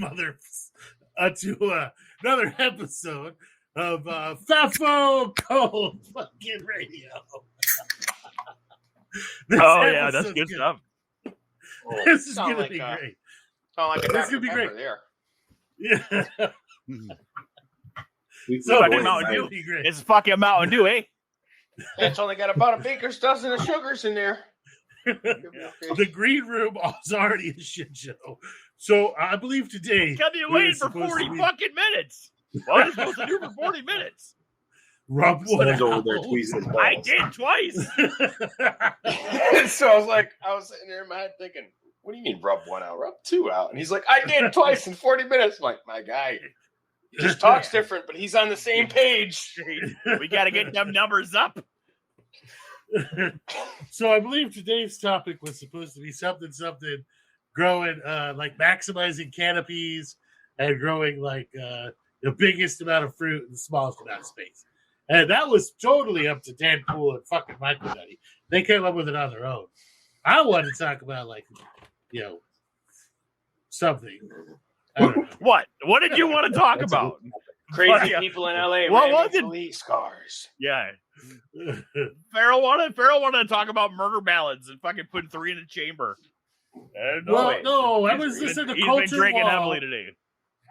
another episode of FAFOCult fucking radio. That's good stuff. This is gonna be great. Sound like This is gonna be great. There. Yeah. So fucking Mountain Dew. It's fucking Mountain Dew, eh? It's only got about a baker's dozen of sugars in there. The green room is already a shit show. So I believe today. Got you waiting for 40 fucking minutes. What are you supposed to do for 40 minutes? Rub one out. Over there tweezing his balls. I did twice. So I was sitting there in my head thinking, what do you mean rub one out? Rub two out. And he's like, I did twice in 40 minutes. I'm like, my guy, he just talks different, but he's on the same page. We got to get them numbers up. So I believe today's topic was supposed to be something growing, like maximizing canopies and growing like the biggest amount of fruit in the smallest amount of space. And that was totally up to Dan Poole and fucking Michael Nutty. They came up with it on their own. I wanted to talk about something. I don't know. What? What did you want to talk about? Crazy people in LA. What was it? Police cars. Yeah. Farrell wanted to talk about murder ballads and fucking put 3 in the chamber. No, I was listening to He's Culture been drinking Wall. heavily today.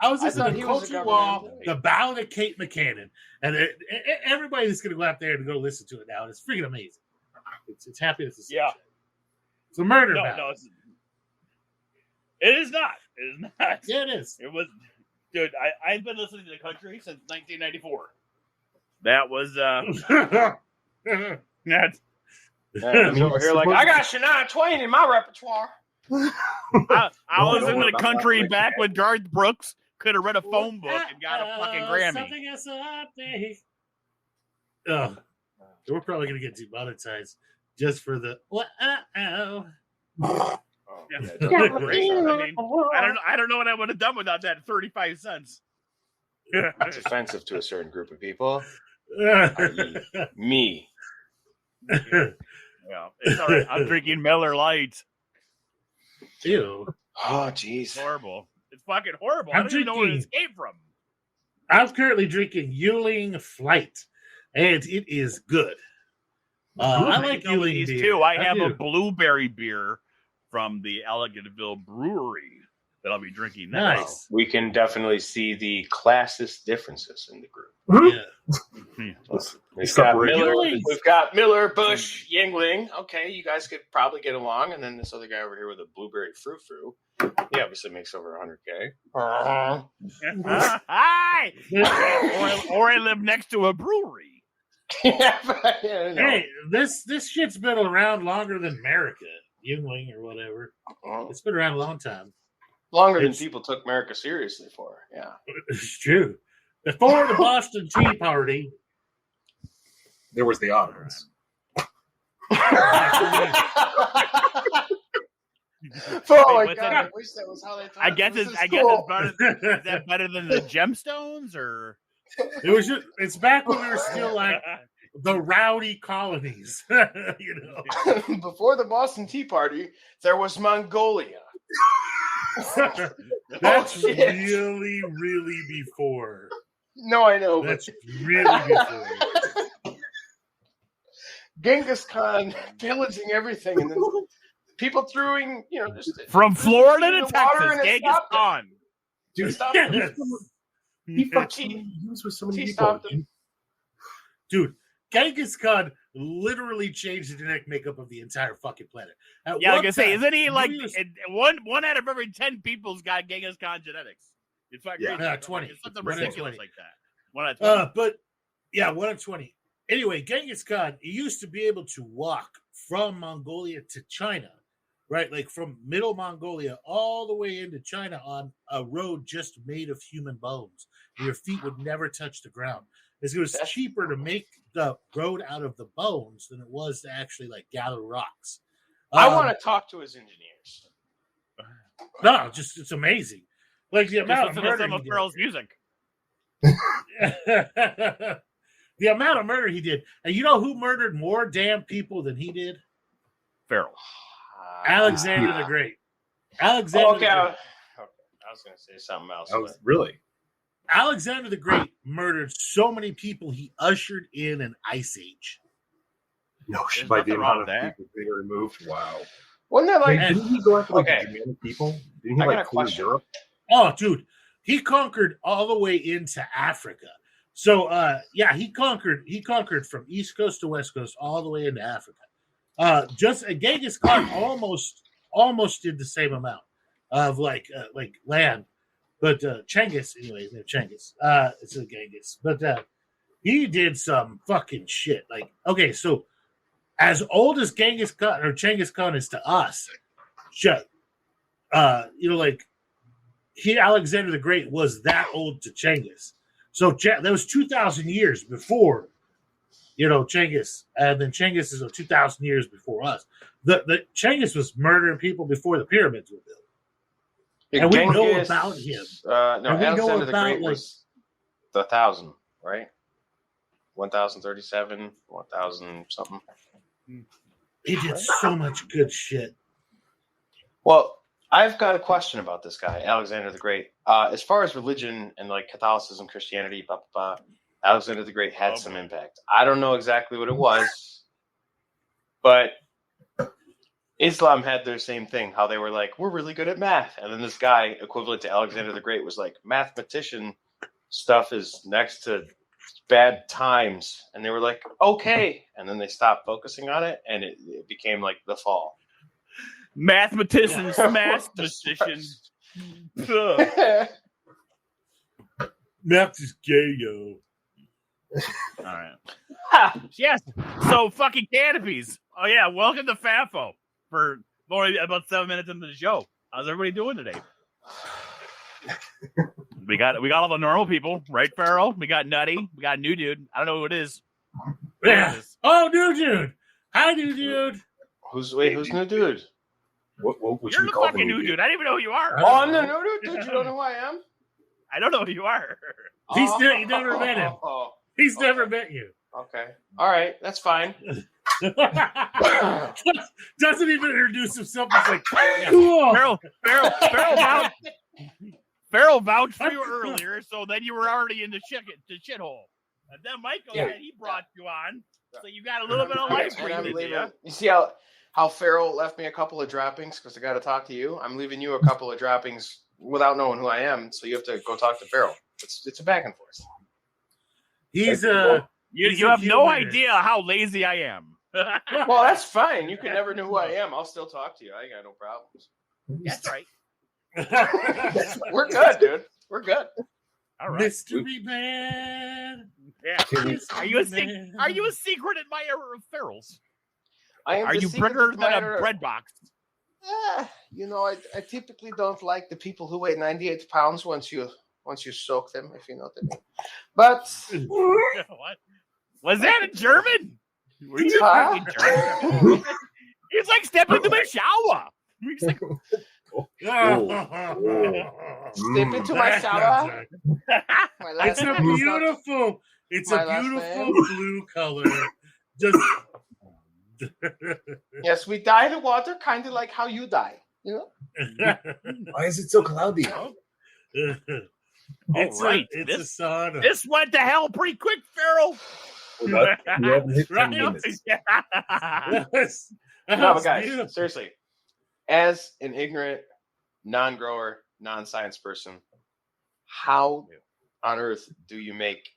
I was listening to he was a Culture government Wall, employee. the Ballad of Kate McCannon, and everybody's going to go out there and go listen to it now. And it's freaking amazing. It's happiness. To see. Yeah. It's a murder No, ballad. it is not. It is not. Yeah, it is. It was, dude. I've been listening to the country since 1994. That was that's. He's over here like, I got Shania Twain in my repertoire. I was in the country back when Garth Brooks could have read a phone book and got a fucking Grammy. Something else update. Oh, we're probably gonna get demonetized just for the Oh, I don't know what I would have done without that 35 cents. That's offensive to a certain group of people. I.e., me. Yeah, it's all right. I'm drinking Miller Lite. Ew. Oh, It's jeez. horrible. It's fucking horrible. I'm I don't even know where drinking- this came from. I'm currently drinking Yuling Flight, and it is good. I like You know Yuling these beer. too. I have do. a blueberry beer from the Alleganville Brewery that I'll be drinking now. Nice. We can definitely see the classist differences in the group. Yeah. We've got Miller, Bush, Yingling. Okay, you guys could probably get along. And then this other guy over here with a blueberry frou-frou. He obviously makes over 100K. Hi! or I live next to a brewery. Hey, this shit's been around longer than America, Yuengling or whatever. It's been around a long time. Longer than people took America seriously for. Yeah. It's true. Before the Boston Tea Party, There was the Ottomans. Oh my Wait, god! I wish that was how they. I guess it's better. Is that better than the gemstones or? it's back when we were still like the rowdy colonies, Before the Boston Tea Party, there was Mongolia. That's shit. really, really before. No, I know. That's really before. Genghis Khan pillaging everything, and then people throwing, just From Florida in to the water Texas, and it Genghis stopped it. Khan. Dude, stop Yes. He fucking He- was with so many he people. stopped him. Dude, Genghis Khan literally changed the genetic makeup of the entire fucking planet. At Yeah, one like I say, time, isn't he like we was- one out of every 10 people's got Genghis Khan genetics? It's fucking Yeah. crazy. 20. It's something One out of ridiculous 20. like that. 1 out of 20. But yeah, 1 of 20. Anyway, Genghis Khan, he used to be able to walk from Mongolia to China, right? Like from middle Mongolia all the way into China on a road just made of human bones. Your feet would never touch the ground. It was cheaper to make the road out of the bones than it was to actually like gather rocks. I want to talk to his engineers. No, just it's amazing. Like the amount of Listen to murder some he of did. Farrell's music. The amount of murder he did. And you know who murdered more damn people than he did? Farrell. Alexander the Great. Alexander the Great. was going to say something else. That was really. Alexander the Great murdered so many people he ushered in an ice age. No, There's by the nothing wrong amount with of that. people they removed. Wow. Wasn't there like? Didn't he go after like Okay. Germanic people? Didn't he I got like a clear question. Europe? Oh, dude, he conquered all the way into Africa. So, he conquered from East Coast to West Coast all the way into Africa. Genghis Khan almost did the same amount of like land, but Chengiz, anyway, his name Chengiz. It's a Genghis, but he did some fucking shit. Like, okay, so as old as Genghis Khan or Chengiz Khan is to us, Alexander the Great was that old to Chengiz. So that was 2,000 years before, Chengiz, and then Chengiz is 2,000 years before us. The Chengiz was murdering people before the pyramids were built, and we know about him. Alexander the Great was the 1,000, right? 1,037, 1,000 something. He did so much good shit. Well, I've got a question about this guy, Alexander the Great. As far as religion and like Catholicism, Christianity, Alexander the Great had some impact. I don't know exactly what it was, but Islam had their same thing, how they were like, we're really good at math. And then this guy, equivalent to Alexander the Great, was like, mathematician stuff is next to bad times. And they were like, okay. And then they stopped focusing on it, and it became like the fall. Mathematicians, mathematicians. Math is gay, yo. All right. Yes. So fucking canopies. Oh yeah. Welcome to FAFO for only about 7 minutes into the show. How's everybody doing today? we got all the normal people, right, Farrell? We got Nutty. We got New Dude. I don't know who it is. Yeah. Oh, New Dude. Hi, New Dude. Who's New Dude? What You're the fucking New Dude. I don't even know who you are. Oh, I'm the New Dude. You don't know who I am? I don't know who you are. You never met him. He's never met you. Okay. All right. That's fine. Doesn't even introduce himself. He's like, cool. Farrell vouched for you earlier, so then you were already in the shithole. And then Michael said he brought you on, so you got a little bit of life for you. You see how Farrell left me a couple of droppings because I got to talk to you. I'm leaving you a couple of droppings without knowing who I am, so you have to go talk to Farrell. It's a back and forth. He's you have no idea how lazy I am. Well, that's fine. You can never know who I am. I'll still talk to you. I got no problems. That's right. We're good, dude. We're good. All right. Mystery Man. Yeah. Are you a secret admirer of Farrell's? Are you bigger than a bread box? I typically don't like the people who weigh 98 pounds once you soak them, if you know what I mean. But what? Was that in German? Were you in German? It's like stepping into my shower. He's like, step into my shower. It's a beautiful blue color. Just yes, we dye the water kind of like how you dye. You know? Why is it so cloudy? It's right. a sauna. This went to hell pretty quick, Farrell. You haven't hit 10 minutes. No, but guys, seriously, as an ignorant, non-grower, non-science person, how on earth do you make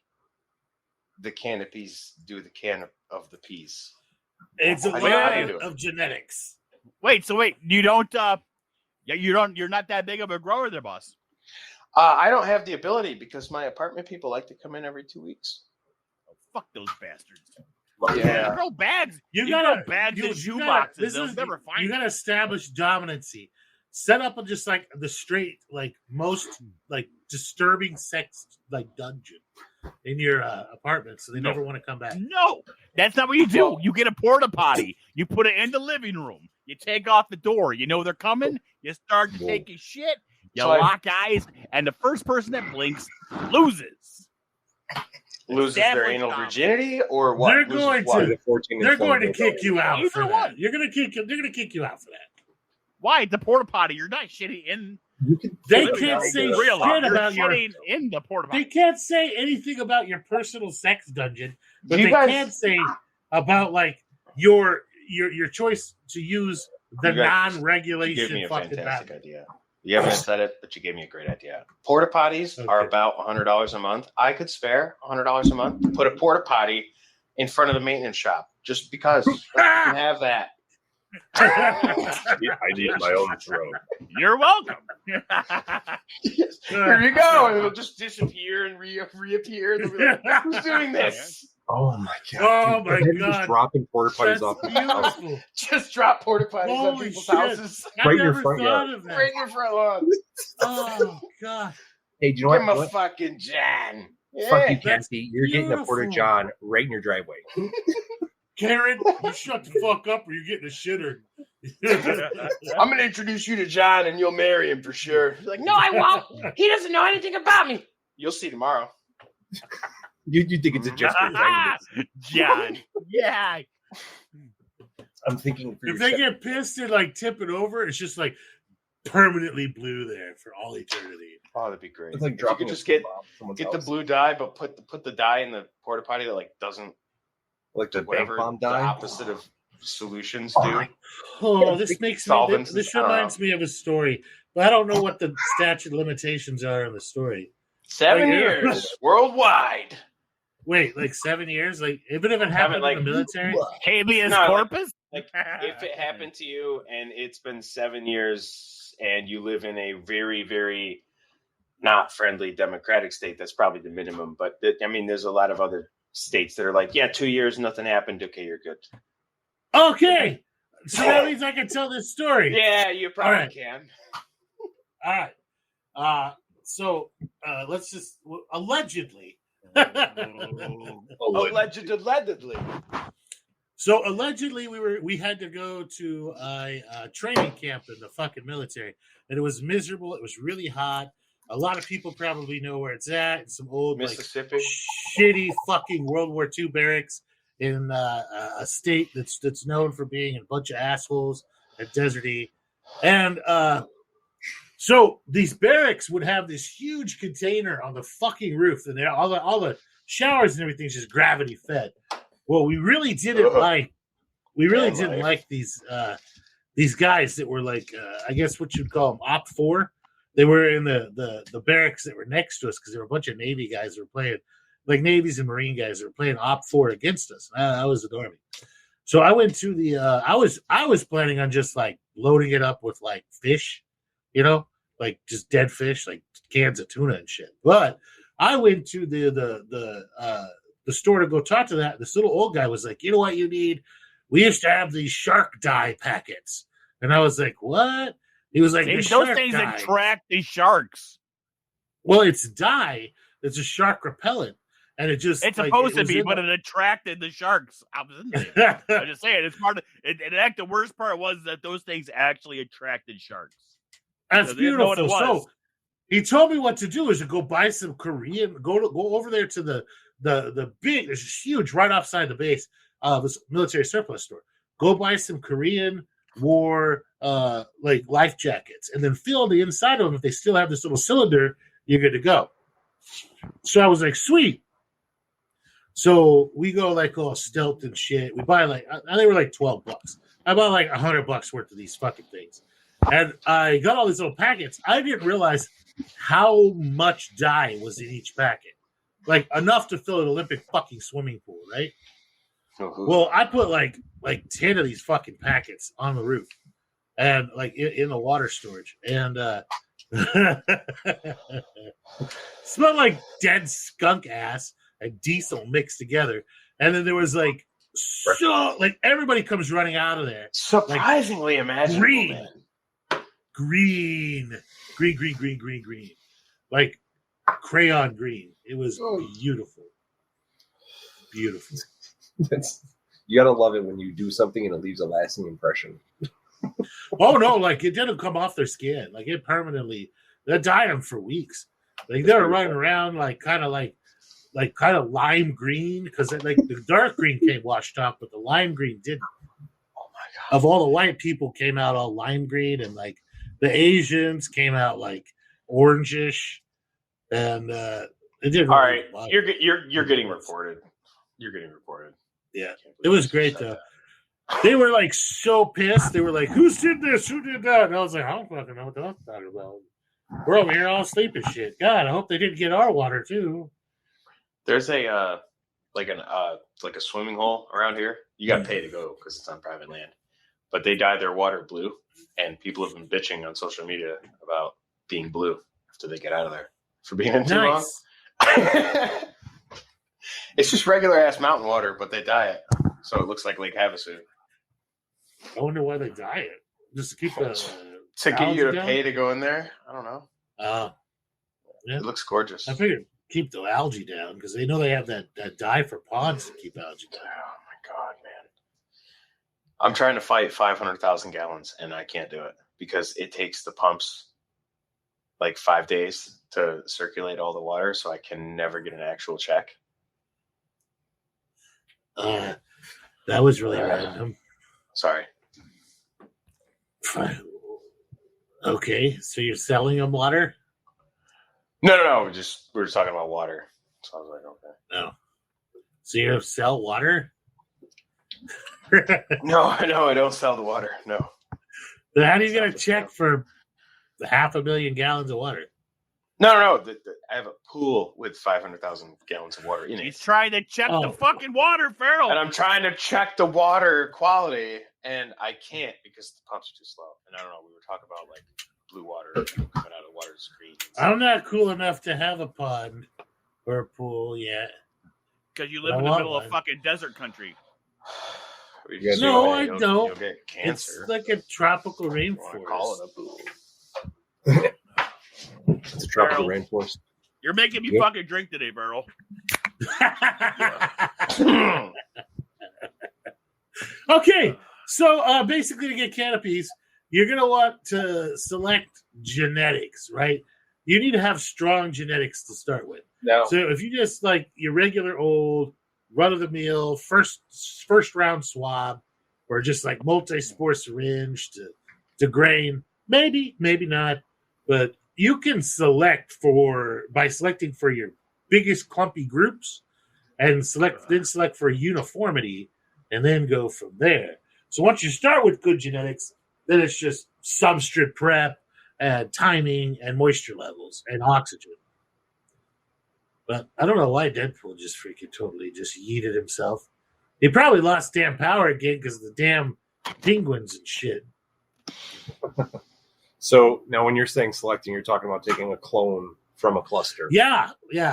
the canopies do the can of the peas? It's a lot of genetics. Wait, you don't you're not that big of a grower there, boss. I don't have the ability because my apartment people like to come in every 2 weeks. Oh, fuck those bastards. Yeah. You grow bags. You gotta grow bags in shoeboxes. They'll never find you gotta establish dominancy. Set up just like the straight, like most like disturbing sex like dungeon in your apartment, so they never want to come back. No, that's not what you do. You get a porta potty. You put it in the living room. You take off the door. You know they're coming. You start to take a shit. You lock eyes, and the first person that blinks loses. Loses their anal virginity, or what? They're going to kick you out for that. They're going to kick you out for that. Why? The porta potty. You're not shitting in They can't say shit about your in the porta potty. They can't say anything about your personal sex dungeon, but You they guys- can say about like your choice to use the You guys non-regulation Give me a fucking fantastic bathroom. idea. You haven't said it, but you gave me a great idea. Porta potties are about $100 a month. I could spare $100 a month to put a porta potty in front of the maintenance shop just because you can have that. I need my own throne. You're welcome. Here you go. And it'll just disappear and reappear. And they'll be like, who's doing this? Oh my god! Oh my Imagine God. Just dropping porta potties That's off the house. beautiful. Just drop porta potties on Holy people's shit. houses. I Right in your never front thought yard. of that. Right in your front lawn. Oh God. Hey, do you know Give him a what? fucking Jan. Fuck you, that's Cassie. You're getting a porta beautiful. john right in your driveway. Karen, you shut the fuck up or you're getting a shitter. I'm going to introduce you to John and you'll marry him for sure. He's like, no, I won't. He doesn't know anything about me. You'll see tomorrow. You think it's a gesture? Right? John. Yeah. I'm thinking. For If your they get pissed and like tip it over, it's just like permanently blue there for all eternity. Oh, that'd be great. It's like If dropping you could just a get bomb on someone's the house. blue dye, but put the dye in the porta potty that like doesn't like the bank whatever bomb the dye. opposite of solutions Oh do. my- Oh, this makes me. Solvents, This I don't reminds me of a story, but I don't know what the statute of limitations are on the story. 7 Oh, yeah. years worldwide. Wait, like 7 years? Like even if it happened like- in the military? Habeas No, like- corpus? Like if it happened to you and it's been 7 years and you live in a very, very not friendly democratic state, that's probably the minimum. But I mean, there's a lot of other states that are like, yeah, 2 years, nothing happened. Okay, you're good. Okay, so that means I can tell this story. Yeah, you probably All right. can. All right. So let's just allegedly. Allegedly. So allegedly, we had to go to a training camp in the fucking military, and it was miserable. It was really hot. A lot of people probably know where it's at. It's some old Mississippi. like, shitty fucking World War II barracks in a state that's known for being a bunch of assholes and deserty. And so these barracks would have this huge container on the fucking roof, and all the showers and everything's just gravity fed. Well, we really didn't like these guys that were like I guess what you'd call them Op 4. They were in the barracks that were next to us because there were a bunch of Navy guys that were playing, like Navies and Marine guys that were playing Op 4 against us. I was the Army. So I went to the I was planning on just like loading it up with like fish, like just dead fish, like cans of tuna and shit. But I went to the store to go talk to that. This little old guy was like, you know what you need? We used to have these shark dye packets. And I was like, what? He was like, Those things attract the sharks. Well, it's dye. It's a shark repellent. And it just it's supposed to be, but it attracted the sharks. I'm just saying, it's part of it. The worst part was that those things actually attracted sharks. That's so beautiful. What it was. So he told me what to do is to go buy some Korean, go over there to the big, there's this huge right offside the base this military surplus store. Go buy some Korean War like life jackets, and then fill the inside of them. If they still have this little cylinder, you're good to go. So I was like, sweet. So we go like all stealth and shit. We buy like they were like $12. I bought like $100 worth of these fucking things, and I got all these little packets. I didn't realize how much dye was in each packet, like enough to fill an Olympic fucking swimming pool, right? Well, I put like 10 of these fucking packets on the roof, and like in the water storage, and smelled like dead skunk ass and diesel mixed together. And then there was like everybody comes running out of there. Surprisingly imaginable. Green, like crayon green. It was beautiful. You gotta love it when you do something and it leaves a lasting impression. Oh no, like it didn't come off their skin. Like it permanently, they dyed them for weeks. Like they were running around like kind of lime green, because like the dark green came washed off, but the lime green didn't. Oh my god! Of all the white people came out all lime green, and like The Asians came out like orangish, and it didn't. All really right, you're getting reported. You're getting reported. Yeah, it was great though. They were like so pissed. They were like, "Who did this? Who did that?" And I was like, "I don't fucking know what that's about. We're over here all asleep and shit. God, I hope they didn't get our water too." There's a like a swimming hole around here. You got to pay to go because it's on private land. But they dye their water blue, and people have been bitching on social media about being blue after they get out of there for being in too long. It's just regular ass mountain water, but they dye it so it looks like Lake Havasu. I wonder why they dye it. Just to keep the to get you to pay to go in there. I don't know. Yeah. It looks gorgeous. I figured keep the algae down because they know they have that dye for ponds to keep algae down. Oh my god, man! I'm trying to fight 500,000 gallons, and I can't do it because it takes the pumps like 5 days to circulate all the water, so I can never get an actual check. That was really random. Sorry. Okay, so you're selling them water? No. We're just talking about water. So I was like, okay. No. So you sell water? No, I don't sell the water. No. Then how do you get a check for 500,000 gallons of water? No. I have a pool with 500,000 gallons of water in it. He's trying to check the fucking water, Farrell. And I'm trying to check the water quality, and I can't because the pumps are too slow. And I don't know. We were talking about like blue water coming out of the water screen. I'm not cool enough to have a pond or a pool yet. Because you live in the middle of fucking desert country. No, I don't. You'll get cancer. It's like a tropical rainforest. Call it a pool. It's a tropical rainforest. You're making me fucking drink today, Burl. Okay, so basically to get canopies, you're going to want to select genetics, right? You need to have strong genetics to start with. No. So if you just like your regular old run-of-the-mill first round swab or just like multi-spore syringe to grain, maybe not, but you can select by selecting for your biggest clumpy groups and select for uniformity and then go from there. So once you start with good genetics, then it's just substrate prep and timing and moisture levels and oxygen. But I don't know why Deadpool just freaking totally just yeeted himself. He probably lost damn power again because of the damn penguins and shit. So now when you're saying selecting, you're talking about taking a clone from a cluster. Yeah.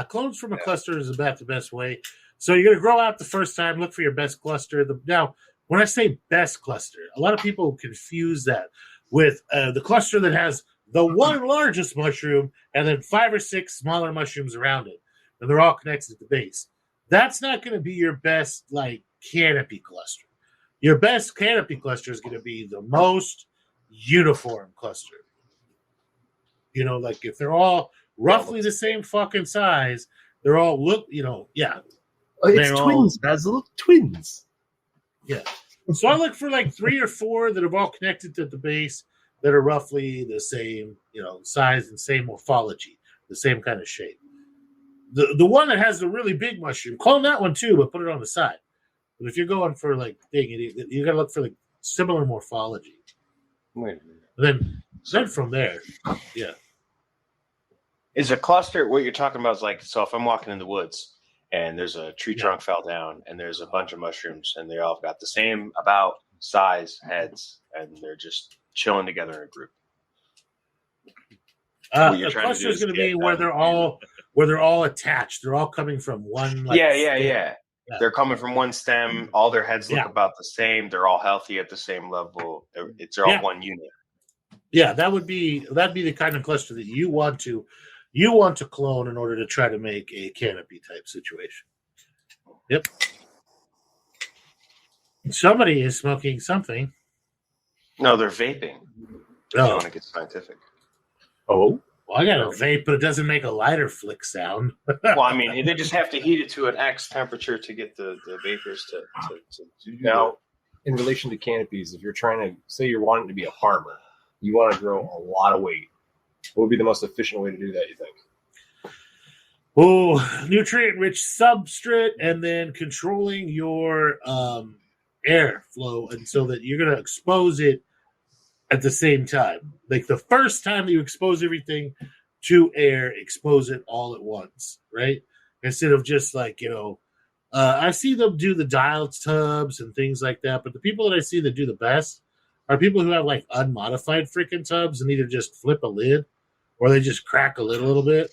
Clones from a cluster is about the best way. So you're going to grow out the first time, look for your best cluster. Now, when I say best cluster, a lot of people confuse that with the cluster that has the one largest mushroom and then 5 or 6 smaller mushrooms around it. And they're all connected at the base. That's not going to be your best, like, canopy cluster. Your best canopy cluster is going to be the most uniform cluster. You know, like if they're all roughly the same fucking size, they're all It's twins, Basil. Twins. Yeah. So I look for like 3 or 4 that are all connected to the base that are roughly the same, size and same morphology, the same kind of shape. The one that has the really big mushroom, clone that one too, but put it on the side. But if you're going for like big, you got to look for like similar morphology. Wait a minute. Then from there, yeah. Is a cluster what you're talking about? Is like, so if I'm walking in the woods and there's a tree trunk fell down and there's a bunch of mushrooms and they all got the same about size heads and they're just chilling together in a group. A cluster is going to be where they're all attached. They're all coming from one. Like, yeah. They're coming from one stem. All their heads look about the same. They're all healthy at the same level. They're all one unit. Yeah, that'd be the kind of cluster that you want to clone in order to try to make a canopy type situation. Yep. Somebody is smoking something. No, they're vaping. I want to get scientific. Oh, well, I got a vape, but it doesn't make a lighter flick sound. Well, I mean, they just have to heat it to an X temperature to get the vapors to Now, in relation to canopies, if you're trying to say you're wanting to be a farmer, you want to grow a lot of weight. What would be the most efficient way to do that, you think? Oh, nutrient-rich substrate, and then controlling your air flow, and so that you're going to expose it at the same time. Like the first time that you expose everything to air, expose it all at once, right? Instead of just like, I see them do the dial tubs and things like that, but the people that I see that do the best are people who have like unmodified freaking tubs and either just flip a lid or they just crack a lid a little bit.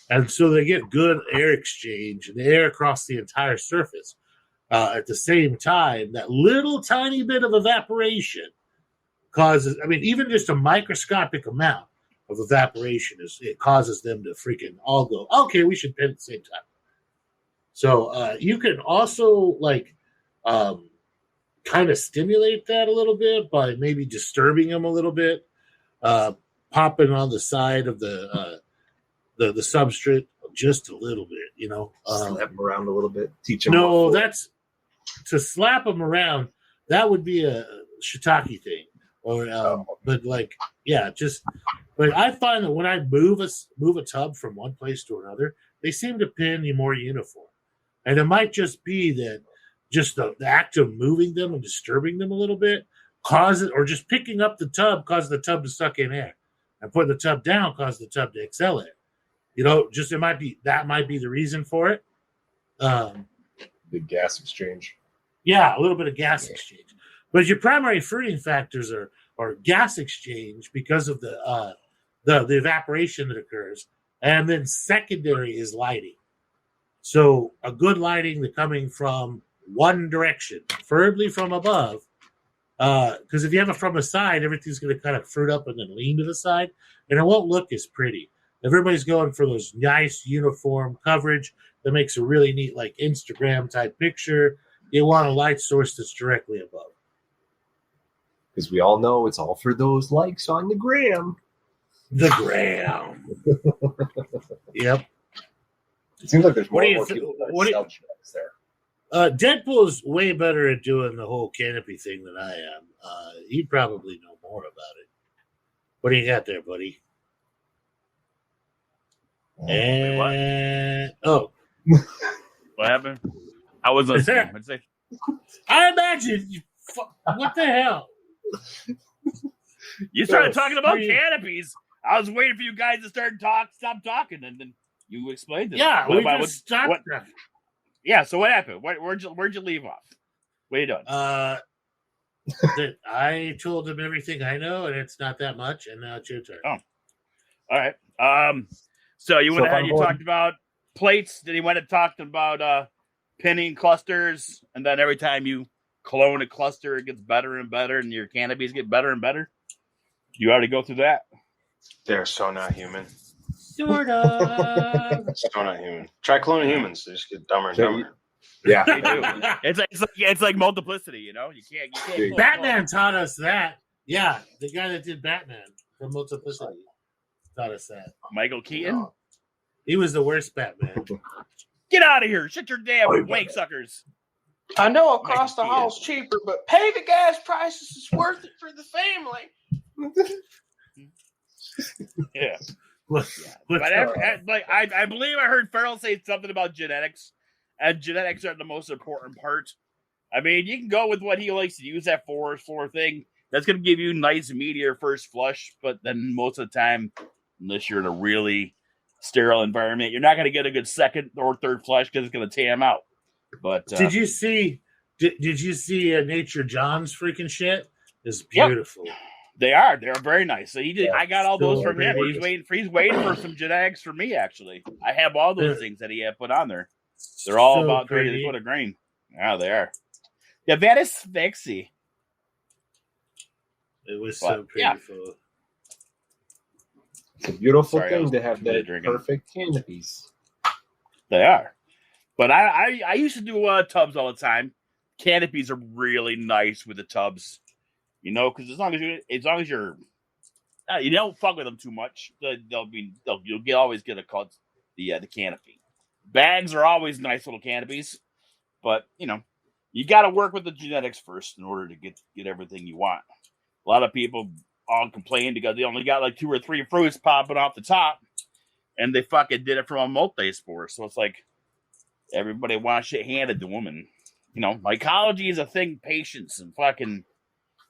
And so they get good air exchange and the air across the entire surface. At the same time, that little tiny bit of evaporation causes, even just a microscopic amount of evaporation it causes them to freaking all go, okay, we should pin at the same time. So you can also kind of stimulate that a little bit by maybe disturbing them a little bit, popping on the side of the substrate just a little bit, Slap them around a little bit. Teach them. No, that's to slap them around. That would be a shiitake thing, or but But I find that when I move a tub from one place to another, they seem to pin you more uniform, and it might just be that just the act of moving them and disturbing them a little bit causes, or just picking up the tub causes the tub to suck in air, and putting the tub down causes the tub to exhale air. It might be the reason for it. The gas exchange. Yeah, a little bit of gas exchange. But your primary fruiting factors are gas exchange because of the evaporation that occurs, and then secondary is lighting. So a good lighting that's coming from one direction, preferably from above, because if you have it from the side, everything's going to kind of fruit up and then lean to the side, and it won't look as pretty. Everybody's going for those nice uniform coverage that makes a really neat, like Instagram type picture. You want a light source that's directly above. Because we all know it's all for those likes on the gram. The gram. Yep. It seems like there's more people that sell genetics there. Deadpool's way better at doing the whole canopy thing than I am. You probably know more about it. What do you got there, buddy? And what happened? I was listening. I imagine. What the hell? You started talking about canopies. I was waiting for you guys to stop talking, and then you explained it. Yeah, we just stopped. Yeah. So what happened? Where'd you leave off? What are you doing? That I told him everything I know, and it's not that much. And now it's your turn. Oh, all right. So you went ahead. You talked about plates. Then you went and talked about pinning clusters, and then every time you clone a cluster, it gets better and better, and your canopies get better and better. You already go through that. They're so not human. Sort of. So not human. Try cloning humans; they just get dumber and dumber. Yeah, they do. It's like multiplicity. You can't. Batman taught us that. Yeah, the guy that did Batman from Multiplicity taught us that. Michael Keaton. He was the worst Batman. Get out of here! Shut your damn wank suckers. I know it costs the house cheaper, but pay the gas prices. It's worth it for the family. Yeah. But I believe I heard Farrell say something about genetics, and genetics are the most important part. You can go with what he likes to use that for thing. That's going to give you nice meteor first flush, but then most of the time, unless you're in a really sterile environment, you're not going to get a good second or third flush because it's going to tear him out. But did you see Nature John's freaking shit? It's beautiful. Yep. They're very nice. So he did. I got all those from him. He's waiting for some genetics from me. Actually, I have all those things that he had put on there. They're all about ready to put a grain. Yeah, they are. Yeah, that is sexy. It was so beautiful. Yeah. It's a beautiful thing to have that perfect canopies. They are. But I used to do tubs all the time. Canopies are really nice with the tubs, because as long as you're you don't fuck with them too much, you'll always get the canopy. Bags are always nice little canopies, but you got to work with the genetics first in order to get everything you want. A lot of people all complained because they only got like 2 or 3 fruits popping off the top, and they fucking did it from a multi-spore. So it's like everybody wants shit handed to them, and mycology is a thing. Patience and fucking.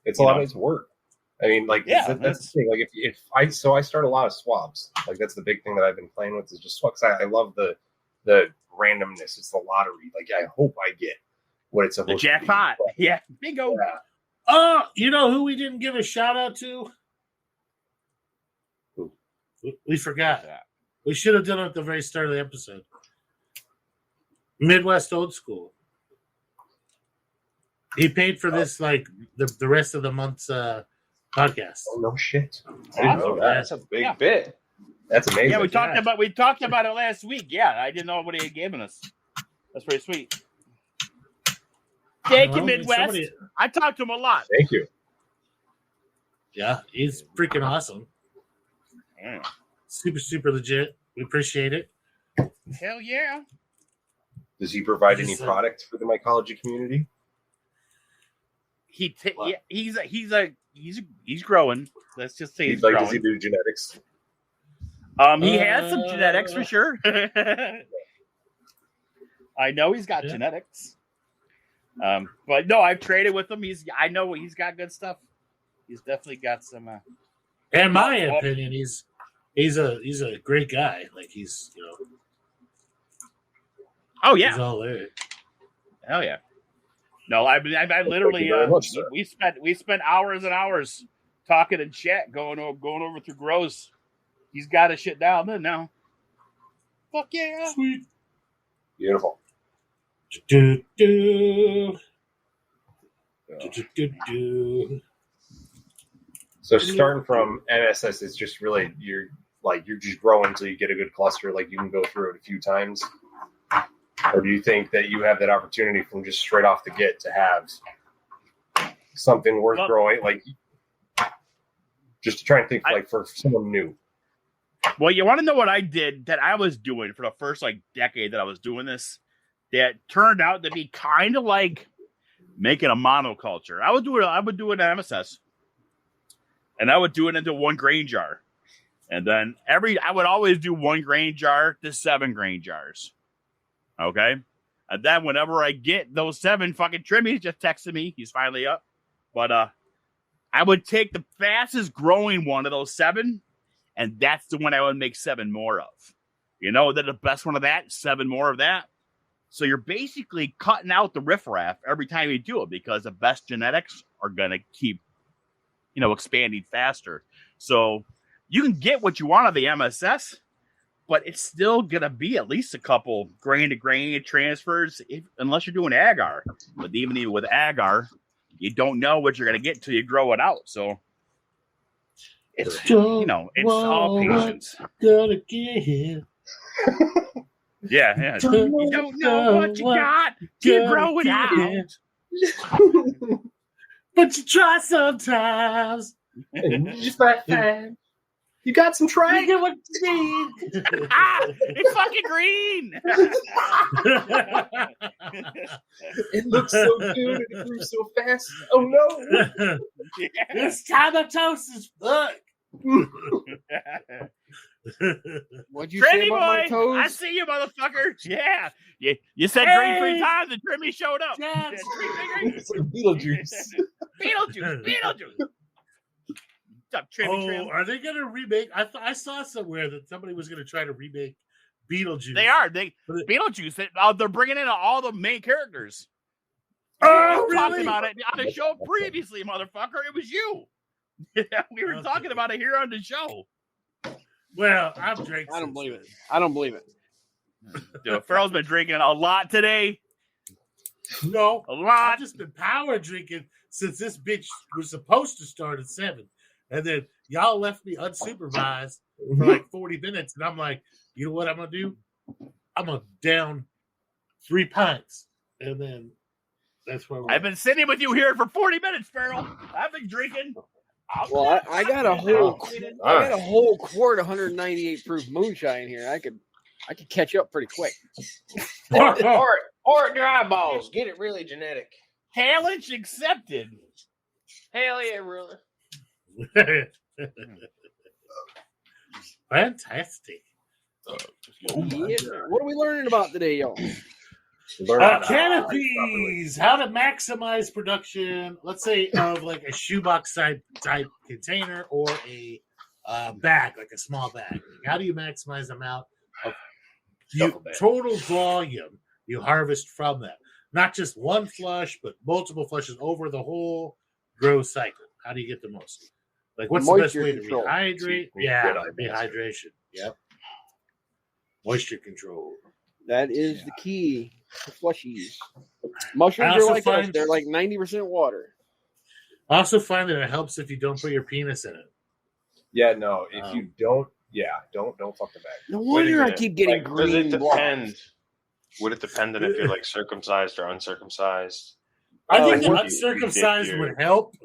It's a lot of work. I mean, like, that's the thing. Like, if I start a lot of swabs. Like, that's the big thing that I've been playing with is just swabs. I love the randomness. It's the lottery. Like, I hope I get what it's supposed to be. The jackpot. Yeah, bingo. Yeah. You know who we didn't give a shout out to? Who? We forgot. We should have done it at the very start of the episode. Midwest Old School. He paid for this like the rest of the month's podcast. Oh no shit! I didn't know that. That's a big bit. That's amazing. Yeah, we talked about it last week. Yeah, I didn't know what he had given us. That's pretty sweet. Thank you, Midwest. I talked to him a lot. Thank you. Yeah, he's freaking awesome. Yeah. Super, super legit. We appreciate it. Hell yeah. Does he provide any product for the mycology community? He's growing. Let's just say he's growing. Does he do genetics? He has some genetics for sure. I know he's got genetics. But no, I've traded with him. I know he's got good stuff. He's definitely got some. In my opinion, he's a great guy. Like he's Oh yeah. He's all there. Hell yeah. No, I literally we spent hours and hours talking in chat, going over through grows. He's got his shit down then now. Fuck yeah. Sweet. Beautiful. Do, do. Do, do, do. So starting from MSS, it's just really you're just growing until you get a good cluster. Like you can go through it a few times. Or do you think that you have that opportunity from just straight off the get to have something worth growing? Like, just to try and think for someone new. Well, you want to know what I did that I was doing for the first decade that I was doing this? That turned out to be kind of like making a monoculture. I would do it at MSS, and I would do it into 1 grain jar, and then I would always do 1 grain jar to 7 grain jars. Okay. And then whenever I get those 7 fucking trimmies, just texted me. He's finally up. But I would take the fastest growing one of those 7, and that's the one I would make 7 more of. That the best one of that, 7 more of that. So you're basically cutting out the riffraff every time you do it because the best genetics are going to keep, expanding faster. So you can get what you want of the MSS, but it's still going to be at least a couple grain-to-grain transfers unless you're doing agar. But even with agar, you don't know what you're going to get until you grow it out. So, it's all patience. Gonna get. Yeah. You don't know what you got to grow it out. But you try sometimes. And you just might find you got some try. You get what you need. It's fucking green. It looks so good and it grew so fast. Oh no. It's time to toast as fuck. What'd you say about my toes? I see you, motherfucker. Yeah. You said green 3 times and Trimmy showed up. Yes. It's like Beetlejuice. Beetlejuice. What's up, Trimmy? Are they going to remake? I saw somewhere that somebody was going to try to remake Beetlejuice. They are. Beetlejuice. They're bringing in all the main characters. Oh, we really? talked about it on the show previously, motherfucker. It was you. We were talking about it here on the show. Well, I'm drinking. I don't believe it. Dude, Farrell's been drinking a lot today. No, a lot. I've just been power drinking since this bitch was supposed to start at 7. And then y'all left me unsupervised for 40 minutes. And I'm like, you know what I'm going to do? I'm going to down 3 pints. And then that's where I've been sitting with you here for 40 minutes, Farrell. I've been drinking. Well, I got a whole quart of 198 proof moonshine here. I could catch up pretty quick. or dry balls. Get it really genetic. Challenge accepted. Hell yeah, really. Fantastic. Yeah. What are we learning about today, y'all? Canopies. How to maximize production, let's say, of like a shoebox type container or a bag, like a small bag. How do you maximize the amount of total volume you harvest from that? Not just one flush, but multiple flushes over the whole grow cycle. How do you get the most? Like, what's the best way to rehydrate? Yeah, rehydration. Yep. Moisture control. That is the key to flushies. Mushrooms are like us. They're like 90% water. I also find that it helps if you don't put your penis in it. Yeah, no. If you don't, don't fuck the bag. No wonder I keep getting green. Does it depend? Would it depend on if you're like circumcised or uncircumcised? I think the uncircumcised would help.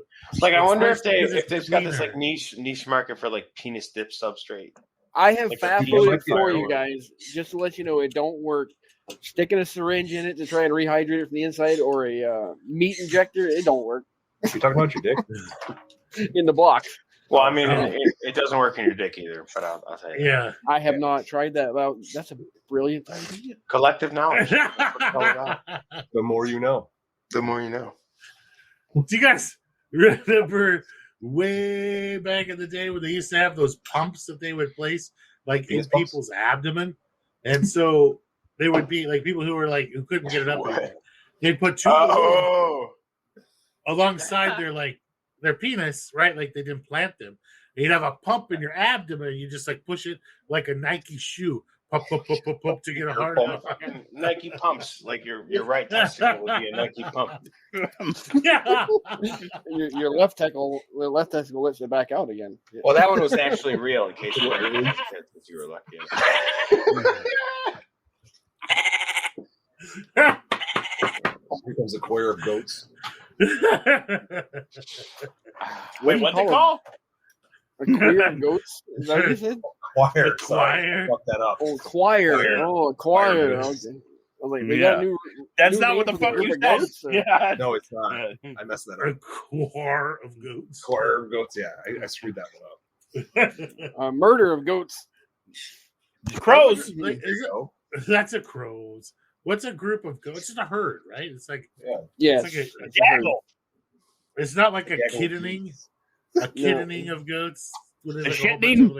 Like, I wonder if they've got this like niche market for like penis dip substrate. I have FAFOed it for you guys, just to let you know it don't work. Sticking a syringe in it to try and rehydrate it from the inside, or a meat injector, it don't work. You talking about your dick? In the block. Well, I mean, it doesn't work in your dick either, but I'll tell you. Yeah. I have not tried that. Well, that's a brilliant idea. Collective knowledge. The more you know. The more you know. Do you guys remember way back in the day when they used to have those pumps that they would place like in people's abdomen? And so they would be like people who were like who couldn't get it up there. They'd put two alongside their penis, right? Like they didn't plant them. You'd have a pump in your abdomen, and you just like push it like a Nike shoe. Pump to get a hard Nike pumps, like your right testicle would be a Nike pump. Yeah. Your left testicle lets it back out again. Well, that one was actually real, in case you were lucky. Here comes a choir of goats. Wait, what's it called? A choir of goats? Is that what you said? Choir. Choir. Fuck that up. Oh, choir. Oh, a choir. Okay. I was like, they got a new. That's new not what the fuck you said. Yeah. No, it's not. I messed that A up. choir of goats. Choir of goats. Yeah, I screwed that one up. Murder of goats. Crows. That's a crows. What's a group of goats? It's a herd, right? It's like yeah, it's like a gaggle. It's not like a kittening. A kittening of goats. A shitting?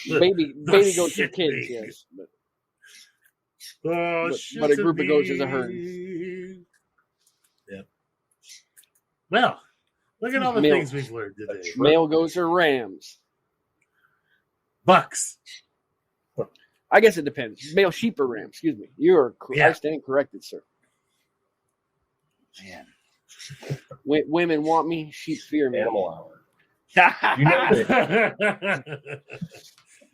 Baby goats are kids, yes. But a group of goats is a herd. Yeah. Well, look at all the things we've learned today. Male goats are rams. Bucks. I guess it depends. Male sheep are rams. Excuse me. You are. I stand corrected, sir. Man. Women want me. Sheep fear me. Animal hour. You know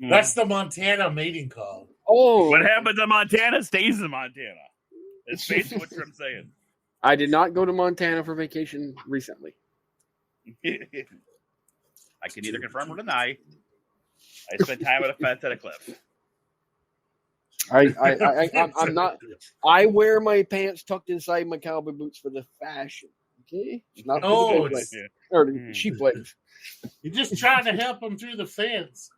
That's the Montana mating call. Oh, what happens in Montana stays in Montana. That's basically what I'm saying. I did not go to Montana for vacation recently. I can neither confirm or deny. I spent time at a fence at a cliff. I'm not. I wear my pants tucked inside my cowboy boots for the fashion. Okay, it's not for the legs or the sheep legs. You're just trying to help them through the fence.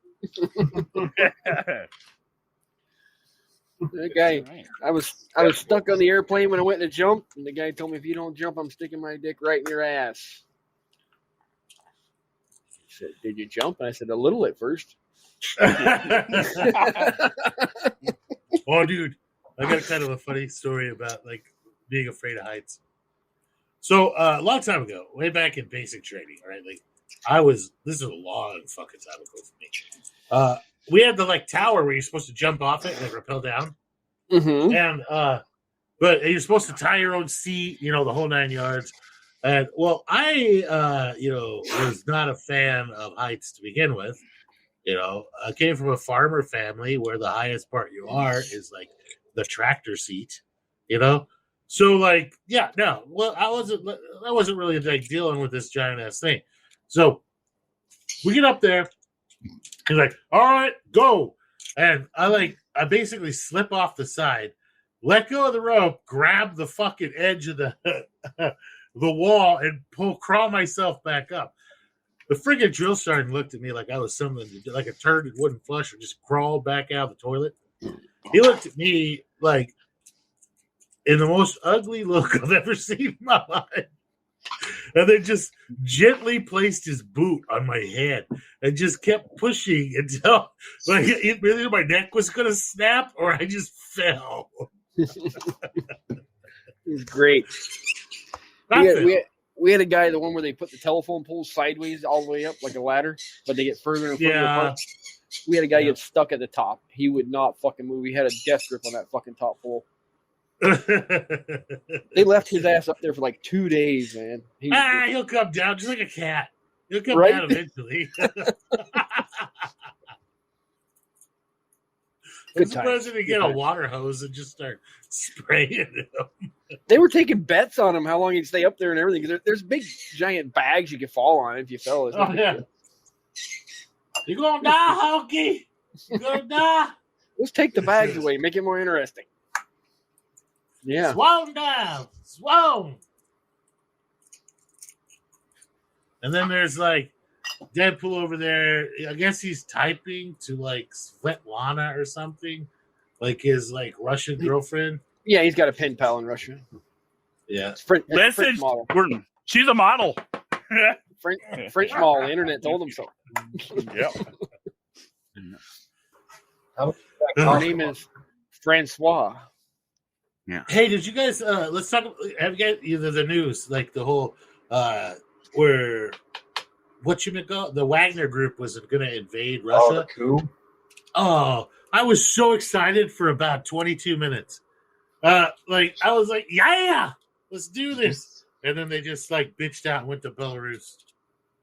The guy, I was stuck on the airplane when I went to jump, and the guy told me, if you don't jump, I'm sticking my dick right in your ass. He said, did you jump? And I said, a little at first. Oh, dude, I got kind of a funny story about like being afraid of heights. So a long time ago, way back in basic training, right? Like this is a long fucking time ago for me. We had the like tower where you're supposed to jump off it and like rappel down. Mm-hmm. And but you're supposed to tie your own seat, the whole 9 yards. And well, I was not a fan of heights to begin with. I came from a farmer family where the highest part you are is like the tractor seat, So like, well, I wasn't really like dealing with this giant ass thing. So we get up there. He's like, all right, go. And I basically slip off the side, let go of the rope, grab the fucking edge of the wall and crawl myself back up. The friggin' drill sergeant looked at me like I was something, like a turd that wouldn't flush or just crawled back out of the toilet. He looked at me like in the most ugly look I've ever seen in my life. And then just gently placed his boot on my head and just kept pushing until like either my neck was going to snap or I just fell. It was great. We had a guy, the one where they put the telephone poles sideways all the way up like a ladder, but they get further and further apart. We had a guy get stuck at the top. He would not fucking move. He had a death grip on that fucking top pole. They left his ass up there for like 2 days, man. He'll come down just like a cat. He'll come down eventually. I'm surprised they get a water hose and just start spraying him. They were taking bets on him how long he'd stay up there and everything. Because there's big giant bags you could fall on if you fell. Oh yeah, you're gonna die, Honky. You're gonna die. Let's take the bags away, make it more interesting. Yeah. Swallow down. Swallow. And then there's like Deadpool over there. I guess he's typing to like Svetlana or something. Like his like Russian girlfriend. Yeah, he's got a pen pal in Russia. Yeah. French model. She's a model. French model. The internet told him so. Yep. Her name is Francois. Yeah. Hey, did you guys let's talk, have you guys either the news, like the whole where the Wagner group was gonna invade Russia? Oh, the coup? Oh, I was so excited for about 22 minutes. Like I was like, yeah, let's do this. And then they just like bitched out and went to Belarus.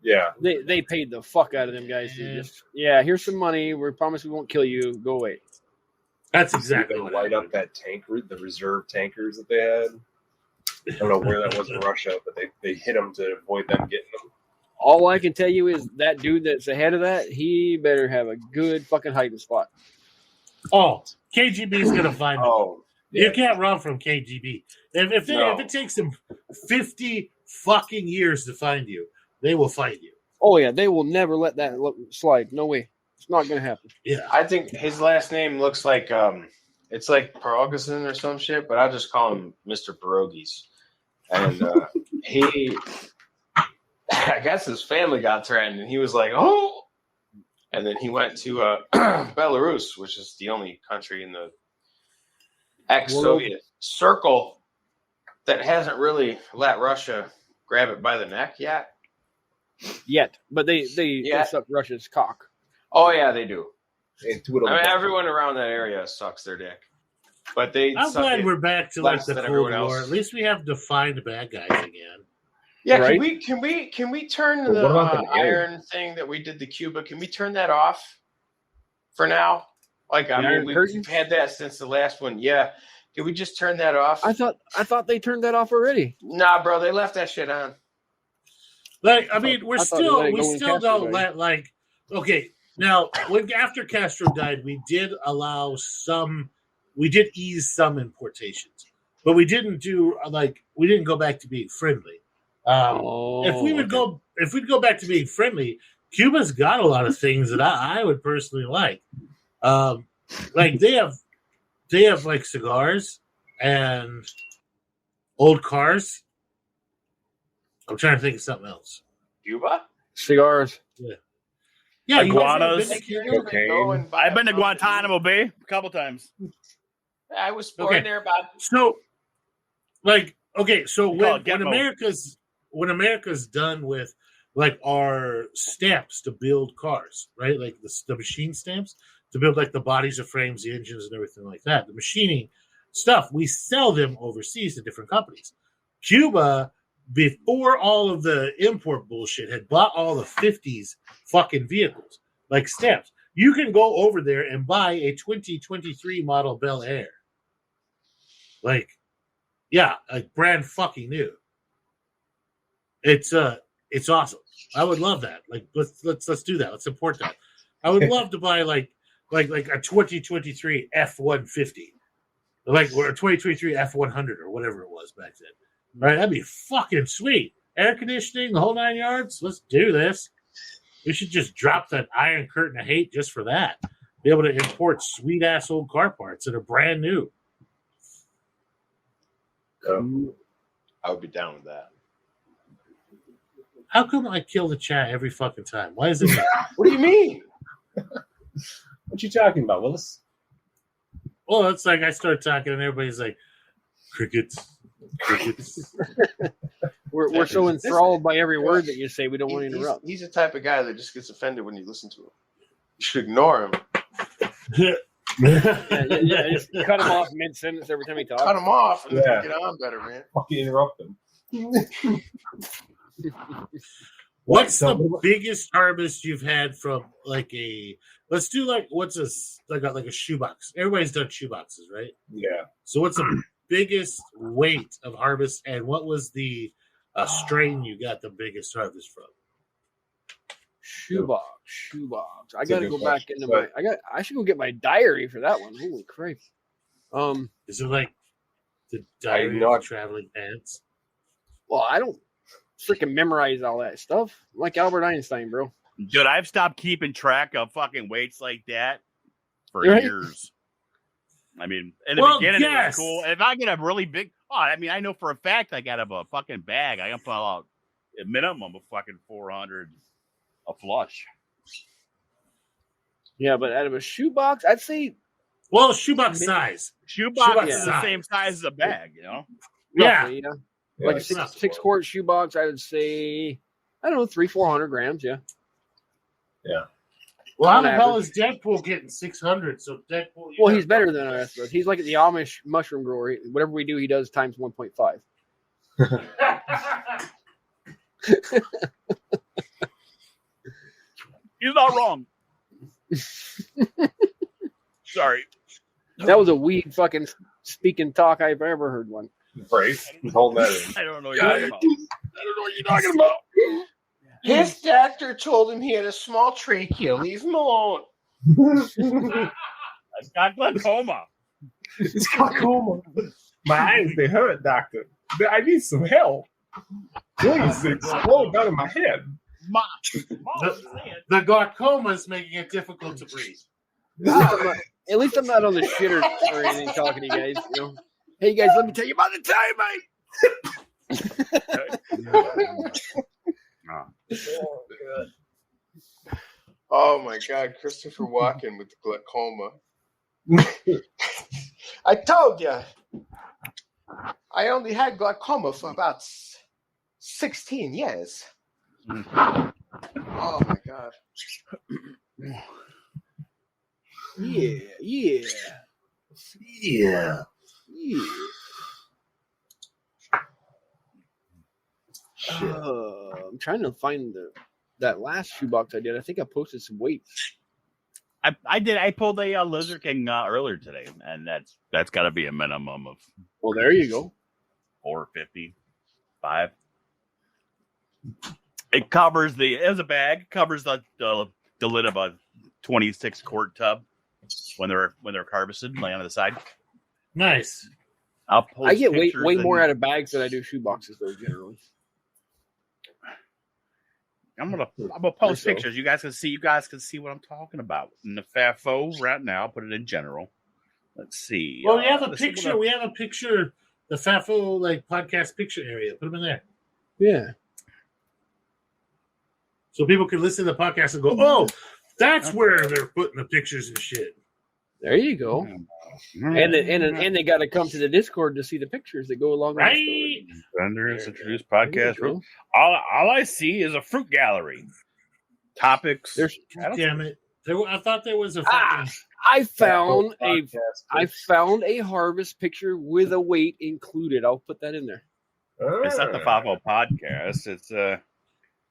Yeah. They paid the fuck out of them guys. Here's some money. We promise we won't kill you. Go away. That's exactly what light up that tanker, the reserve tankers that they had. I don't know where that was in Russia, but they hit them to avoid them getting them. All I can tell you is that dude that's ahead of that, he better have a good fucking hiding spot. Oh, KGB's gonna find him. Oh, yeah. You can't run from KGB. If it takes them 50 fucking years to find you, they will find you. Oh yeah, they will never let that slide. No way. It's not going to happen. Yeah, I think his last name looks like it's like Pierogason or some shit, but I'll just call him Mr. Pierogies. And I guess his family got threatened, and he was like, "Oh!" And then he went to Belarus, which is the only country in the ex-Soviet circle that hasn't really let Russia grab it by the neck yet. But they suck Russia's cock. Oh yeah, they do. I mean, everyone around that area sucks their dick, but I'm glad we're back to like the Cold War. At least we have defined bad guys again. Yeah, right? Can we turn the iron thing that we did to Cuba? Can we turn that off for now? Like we've had that since the last one. Yeah, can we just turn that off? I thought they turned that off already. Nah, bro, they left that shit on. Like, I mean, we still don't let like. Okay, now after Castro died, we did ease some importations, but we didn't go back to being friendly. If we'd go back to being friendly, Cuba's got a lot of things that I would personally like. Like they have like cigars and old cars. I'm trying to think of something else. Cuba? Cigars. Yeah, iguanas. I've been to Guantanamo Bay a couple times. I was born there about. So, like, okay, so when America's done with like our stamps to build cars, right? Like the machine stamps to build like the bodies, the frames, the engines, and everything like that. The machining stuff, we sell them overseas to different companies. Cuba, before all of the import bullshit, had bought all the 50s fucking vehicles, like stamps. You can go over there and buy a 2023 model Bel Air. Like, yeah, like brand fucking new. It's awesome. I would love that. Like, let's do that. Let's import that. I would love to buy like a 2023 F-150, or a 2023 F-100 or whatever it was back then. Right? That'd be fucking sweet. Air conditioning, the whole 9 yards. Let's do this. We should just drop that Iron Curtain of Hate just for that. Be able to import sweet ass old car parts that are brand new. I would be down with that. How come I kill the chat every fucking time? Why is it? What do you mean? What you talking about, Willis? Well, it's like I start talking and everybody's like, crickets. We're so enthralled by every word that you say, we don't want to interrupt. He's the type of guy that just gets offended when you listen to him. You should ignore him. Yeah, just cut him off mid-sentence every time he talks. Cut him off and get on better, man. Fucking interrupt him. What's the biggest harvest you've had from like a? Let's do like what's a like a shoebox. Everybody's done shoeboxes, right? Yeah. So what's the biggest weight of harvest, and what was the strain you got the biggest harvest from? Shoebox. I got to go back into my. I should go get my diary for that one. Holy Christ! Is it like the diary of traveling pants? Well, I don't freaking memorize all that stuff. I'm like Albert Einstein, bro. Dude, I've stopped keeping track of fucking weights like that for years. I mean, in the beginning, it was cool. If I get a really big, I know for a fact I got a fucking bag. I can pull out a minimum of fucking 400 a flush. Yeah, but out of a shoebox, I'd say. Well, shoebox size. Shoebox is the same size as a bag, you know? Roughly, yeah. Like a 6-quart shoebox, I would say, I don't know, 300-400 grams, yeah. Yeah. Well, how the hell is Deadpool getting 600? So Deadpool. Well, he's better than us. He's like the Amish mushroom grower. Whatever we do, he does times 1.5. He's not wrong. Sorry. That was a weed fucking speaking talk I've ever heard one. Right. Hold that in. I don't know what you're talking about. I don't know what you're talking about. His doctor told him he had a small trachea. Leave him alone. I've got glaucoma. It's glaucoma. My eyes, they hurt, doctor. I need some help. Please, they explode out of my head. The glaucoma is making it difficult to breathe. At least I'm not on the shitter or anything talking to you guys. You know? Hey, guys, let me tell you about the time, Oh my God, Christopher Walken with the glaucoma. I told you, I only had glaucoma for about 16 years. Oh my God. Yeah. I'm trying to find that last shoebox I did. I think I posted some weights. I did. I pulled a Lizard King earlier today, and that's got to be a minimum of. Well, there you go. 455. It covers as a bag covers the lid of a 26-quart tub when they're harvested, lay on the side. Nice. I get way more out of bags than I do shoeboxes, though. Generally, I'm gonna post pictures. You guys can see what I'm talking about. In the FAFO right now, I'll put it in general. Let's see. Well, we have a picture. We have a picture. The FAFO podcast picture area. Put them in there. Yeah. So people can listen to the podcast and go, "Oh, that's where they're putting the pictures and shit." There you go. And they got to come to the Discord to see the pictures that go along with the story. Vendors introduced podcast. All I see is a fruit gallery. Topics. Damn it! I thought there was a fucking. I found a harvest picture with a weight included. I'll put that in there. It's not the FAFO podcast.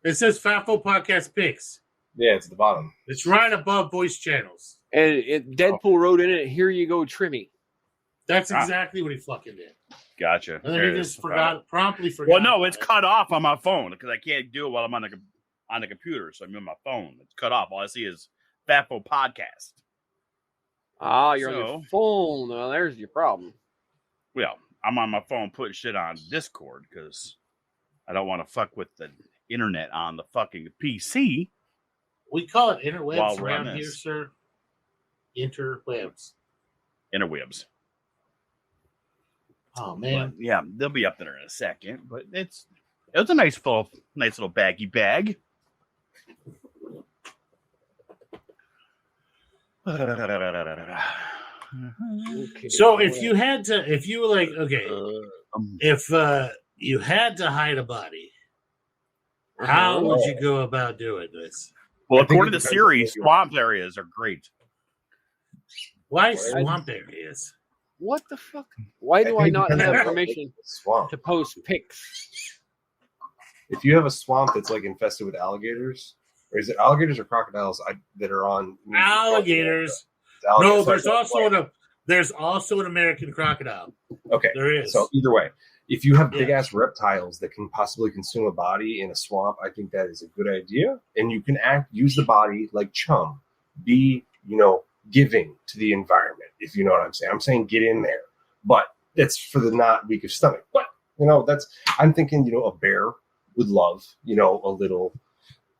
It says FAFO podcast pics. Yeah, it's at the bottom. It's right above voice channels. And Deadpool wrote in it, "Here you go, Trimmy." That's exactly what he fucking did. Gotcha. And then he just promptly forgot. Well, no, it's cut off on my phone because I can't do it while I'm on the computer. So I'm on my phone. It's cut off. All I see is FAFO podcast. Ah, you're on your phone. Well, there's your problem. Well, I'm on my phone putting shit on Discord because I don't want to fuck with the internet on the fucking PC. We call it interwebs While we're around on here, this. sir. Interwebs. Interwebs. Oh man. But, yeah, they'll be up there in a second. But it was a nice little baggy bag. Okay. So if you were like, okay, if you had to hide a body, how would you go about doing this? Well, according to the series, swamp areas are great. Why swamp areas? What the fuck? Why do I not have permission Swamp. to post pics? If you have a swamp that's like infested with alligators, or is it alligators or crocodiles that are on Alligators. No, there's also an American crocodile. Okay, there is. So either way, if you have big ass reptiles that can possibly consume a body in a swamp, I think that is a good idea. And you can use the body like chum, be giving to the environment. If you know what I'm saying, I'm saying get in there, but that's for the not weak of stomach. But I'm thinking a bear would love a little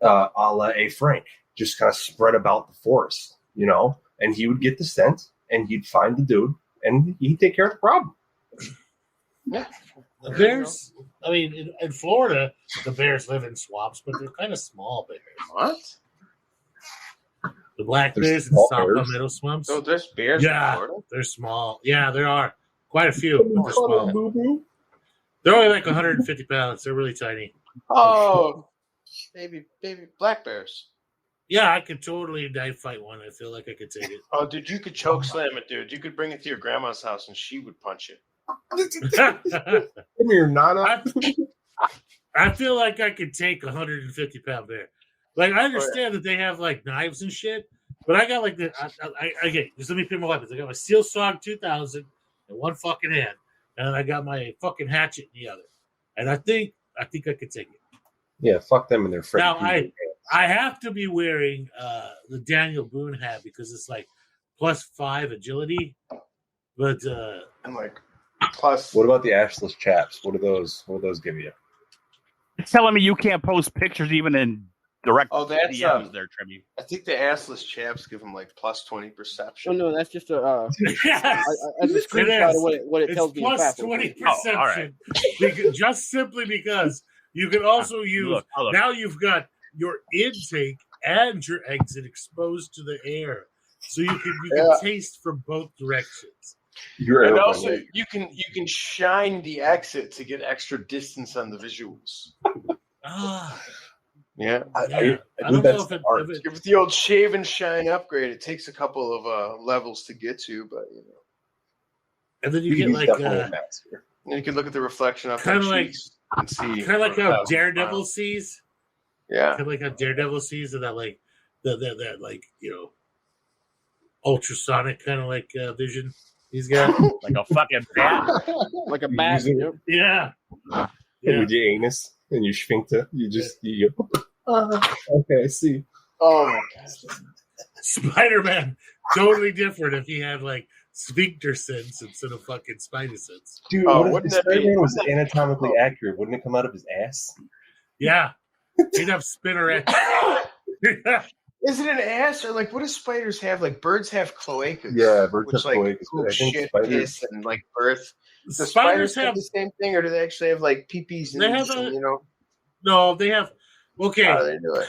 a la a Frank, just kind of spread about the forest, and he would get the scent and he'd find the dude and he'd take care of the problem. Yeah. The bears, I mean, in Florida, the bears live in swamps, but they're kind of small bears. What? The black There's bears in small South bears? Palmetto swamps. Oh, there's bears in Florida? They're small. Yeah, there are. Quite a few, but they're small. They're only like 150 pounds. They're really tiny. Oh, baby black bears. Yeah, I could totally knife fight one. I feel like I could take it. Oh, dude, you could choke slam it, dude. You could bring it to your grandma's house and she would punch it. Come here, Nana. I feel like I could take a 150-pound bear. Like, I understand that they have like knives and shit, but I got like the okay. Just let me pick my weapons. I got my Steel Song 2000 in one fucking hand, and I got my fucking hatchet in the other. And I think I could take it. Yeah, fuck them and their friends. Now I have to be wearing the Daniel Boone hat because it's like +5 agility, but I'm like plus. What about the ashless chaps? What do those give you? It's telling me you can't post pictures even in direct that's DMs there, Trimmy. I think the assless chaps give them like +20 perception. Oh no, that's just a as a screenshot of what it tells me. It's +20 perception, just simply because you can also use. Look. Now you've got your intake and your exit exposed to the air, so you can taste from both directions. And also, you can shine the exit to get extra distance on the visuals. Yeah. I don't know if it Give it the old shave and shine upgrade. It takes a couple of levels to get to, but and then you get like you can look at the reflection of kind of like and see kind of like how Daredevil sees. Yeah. Kind of like how Daredevil sees that like that like ultrasonic kind of like vision. He's got like a fucking bat, like a bat. Yeah. With your anus and your sphincter, okay, I see. Oh my god, Spider-Man totally different if he had like sphincter sense instead of fucking spider sense. Dude, what if Spider-Man was anatomically accurate? Wouldn't it come out of his ass? Yeah, he'd have spinner ass. Is it an ass or like what do spiders have? Like birds have cloacas. Yeah, birds have cloacas. I think shit, spiders piss, and like birth. Do Spiders have the same thing, or do they actually have like peepees? They have No, they have. Okay. How do they do it?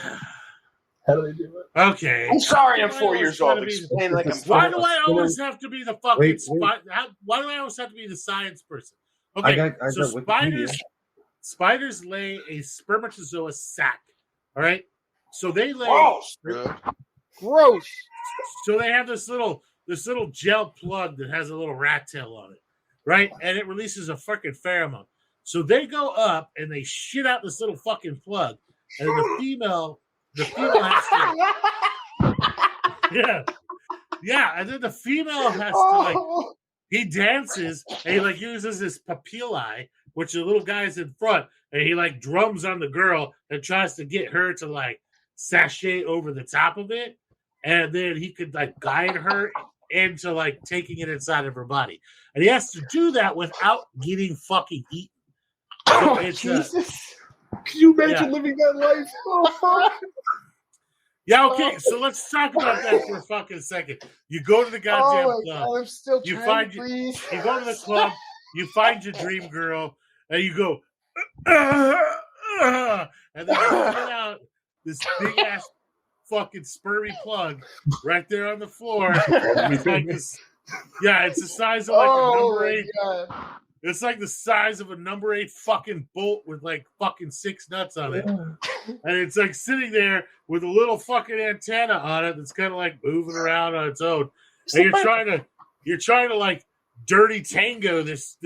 Okay. I'm sorry, I'm 4 years old. Explain like I'm. Why do I always have to be the fucking why do I always have to be the science person? Okay, so spiders lay a spermatozoa sac. All right, so they lay. Gross. So they have this little gel plug that has a little rat tail on it, right? And it releases a fucking pheromone. So they go up and they shit out this little fucking plug, and then the female has to. Yeah, and then the female has to like. He dances and he like uses his papillae, which the little guy's in front, and he like drums on the girl and tries to get her to like sashay over the top of it, and then he could like guide her into like taking it inside of her body, and he has to do that without getting fucking eaten. So Jesus! Can you imagine living that life? Oh, fuck. Yeah, okay. So let's talk about that for a fucking second. You go to the goddamn club. God, I'm still You trying find to breathe. you go to the club. You find your dream girl, and you go, and then you pull out this big ass fucking spermy plug right there on the floor. It's like this. Yeah, it's the size of like a number 8. God. It's like the size of a number 8 fucking bolt with like fucking 6 nuts on it. And it's like sitting there with a little fucking antenna on it that's kind of like moving around on its own. And you're trying to like dirty tango this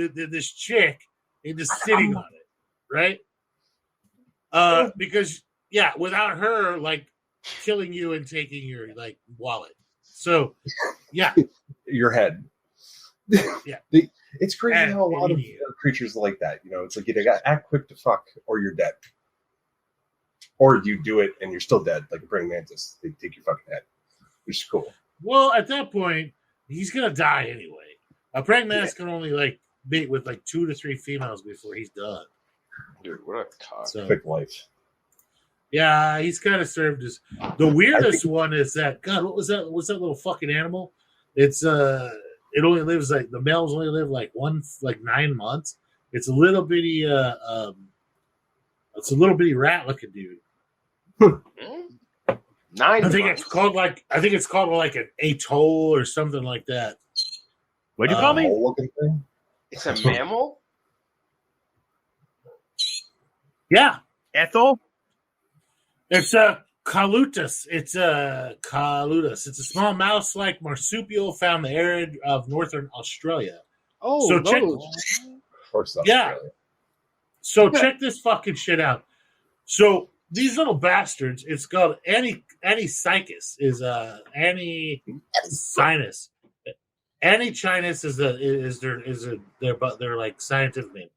chick into sitting on it, right? Because without her like killing you and taking your like wallet. So yeah. Your head. Yeah. It's crazy how a lot of creatures like that. You know, it's like you got act quick to fuck or you're dead. Or you do it and you're still dead, like a praying mantis. They take your fucking head, which is cool. Well, at that point, he's gonna die anyway. A praying mantis can only like mate with like 2 to 3 females before he's done. Dude, what a cock. So, quick life. Yeah, he's kind of served as the weirdest one is that God. What was that? What's that little fucking animal? It's it only lives like the males only live like 9 months. It's a little bitty rat looking dude. 9 I think it's called like an atoll or something like that. What'd you call me? Looking thing? It's a mammal? Yeah. Ethel? It's a Calutus. It's a small mouse-like marsupial found in the area of northern Australia. Oh, so check this fucking shit out. So these little bastards, it's called Anycycus is Anycinus. Anycinus is their like scientific name.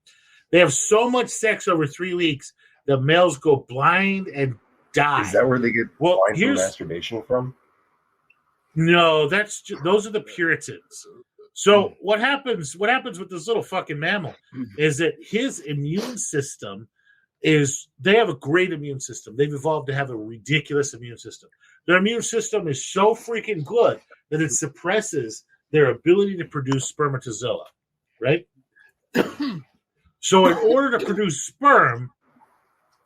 They have so much sex over 3 weeks that males go blind and die. Is that where they get blind from masturbation from? No, those are the Puritans. So what happens with this little fucking mammal is that his immune system they have a great immune system. They've evolved to have a ridiculous immune system. Their immune system is so freaking good that it suppresses their ability to produce spermatozoa, right? So in order to produce sperm,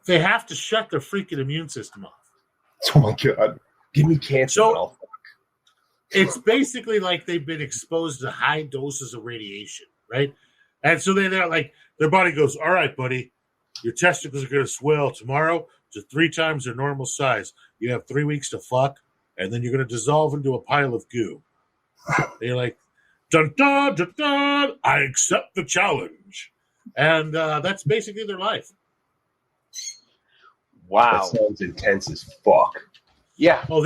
they have to shut their freaking immune system off. Oh my God. Give me cancer. So it's basically like they've been exposed to high doses of radiation, right? And so they're like, their body goes, all right, buddy, your testicles are going to swell tomorrow to 3 times their normal size. You have 3 weeks to fuck, and then you're going to dissolve into a pile of goo. They're like, dun, dun, dun, dun, I accept the challenge. And that's basically their life. Wow. That sounds intense as fuck. Yeah. Oh,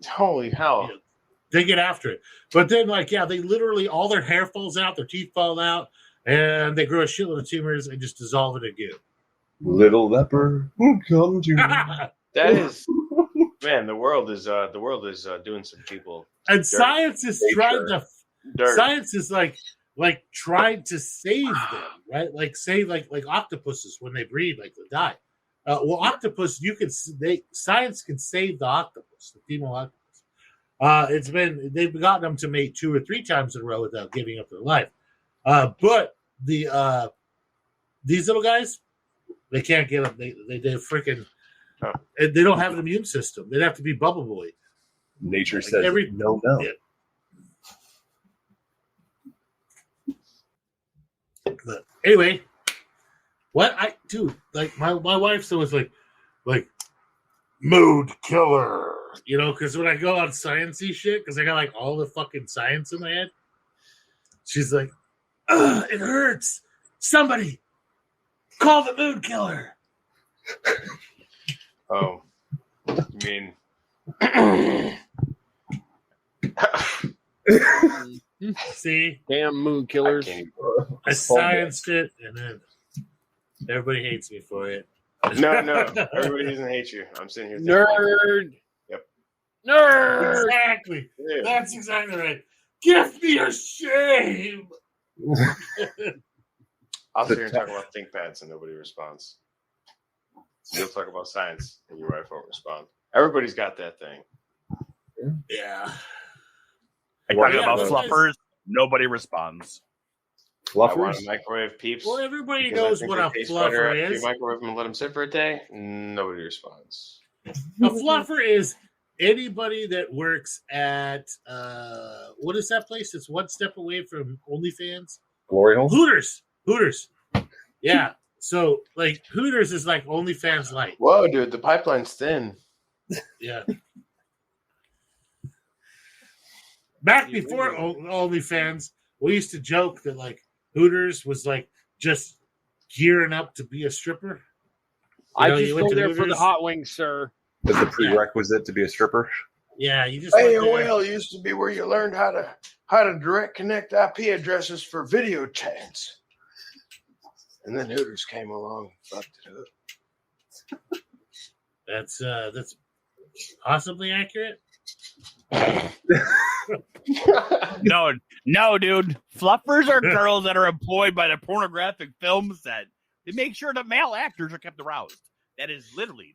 holy hell. Yeah, they get after it. But then, they literally, all their hair falls out, their teeth fall out, and they grow a shitload of tumors and just dissolve it in goo. Little leper, come to me. That is, man, the world is doing some people. And science is trying to, science is trying to save them, right? Like save like octopuses when they breed, like they die. Octopus, science can save the octopus, the female octopus. They've gotten them to mate 2 or 3 times in a row without giving up their life. But these little guys, they can't get them. They freaking, they don't have an immune system. They'd have to be bubble boy. Nature says no. Yeah. But anyway, my wife's always like mood killer, because when I go on sciencey shit, because I got like all the fucking science in my head, she's like, it hurts. Somebody call the mood killer. Oh, you mean? See, damn mood killers. I scienced it, and then everybody hates me for it. No, everybody doesn't hate you. I'm sitting here. Nerd. Yep. Nerd. Exactly. Yeah. That's exactly right. Give me a shame. I'll sit here and talk about ThinkPads and nobody responds. You'll talk about science and your wife won't respond. Everybody's got that thing. Yeah. I talk about fluffers. Nobody responds. I want Fluffers? a microwave Peeps. Well, everybody because I knows think what they a taste better fluffer after is. you microwave them and let them sit for a day. Nobody responds. A fluffer is anybody that works at what is that place? It's one step away from OnlyFans. Glory hole? Hooters. Yeah. So like Hooters is like OnlyFans light. Whoa, dude, the pipeline's thin. Yeah. Back before OnlyFans, we used to joke that like Hooters was like just gearing up to be a stripper. I know, just you went go to there for the Hooters? hot wings, sir. Is the prerequisite to be a stripper? Yeah, you just went there. AOL used to be where you learned how to direct connect IP addresses for video chats. And then Hooters came along and fucked it up. That's possibly accurate. No, dude. Fluffers are girls that are employed by the pornographic film set to make sure that male actors are kept aroused. That is literally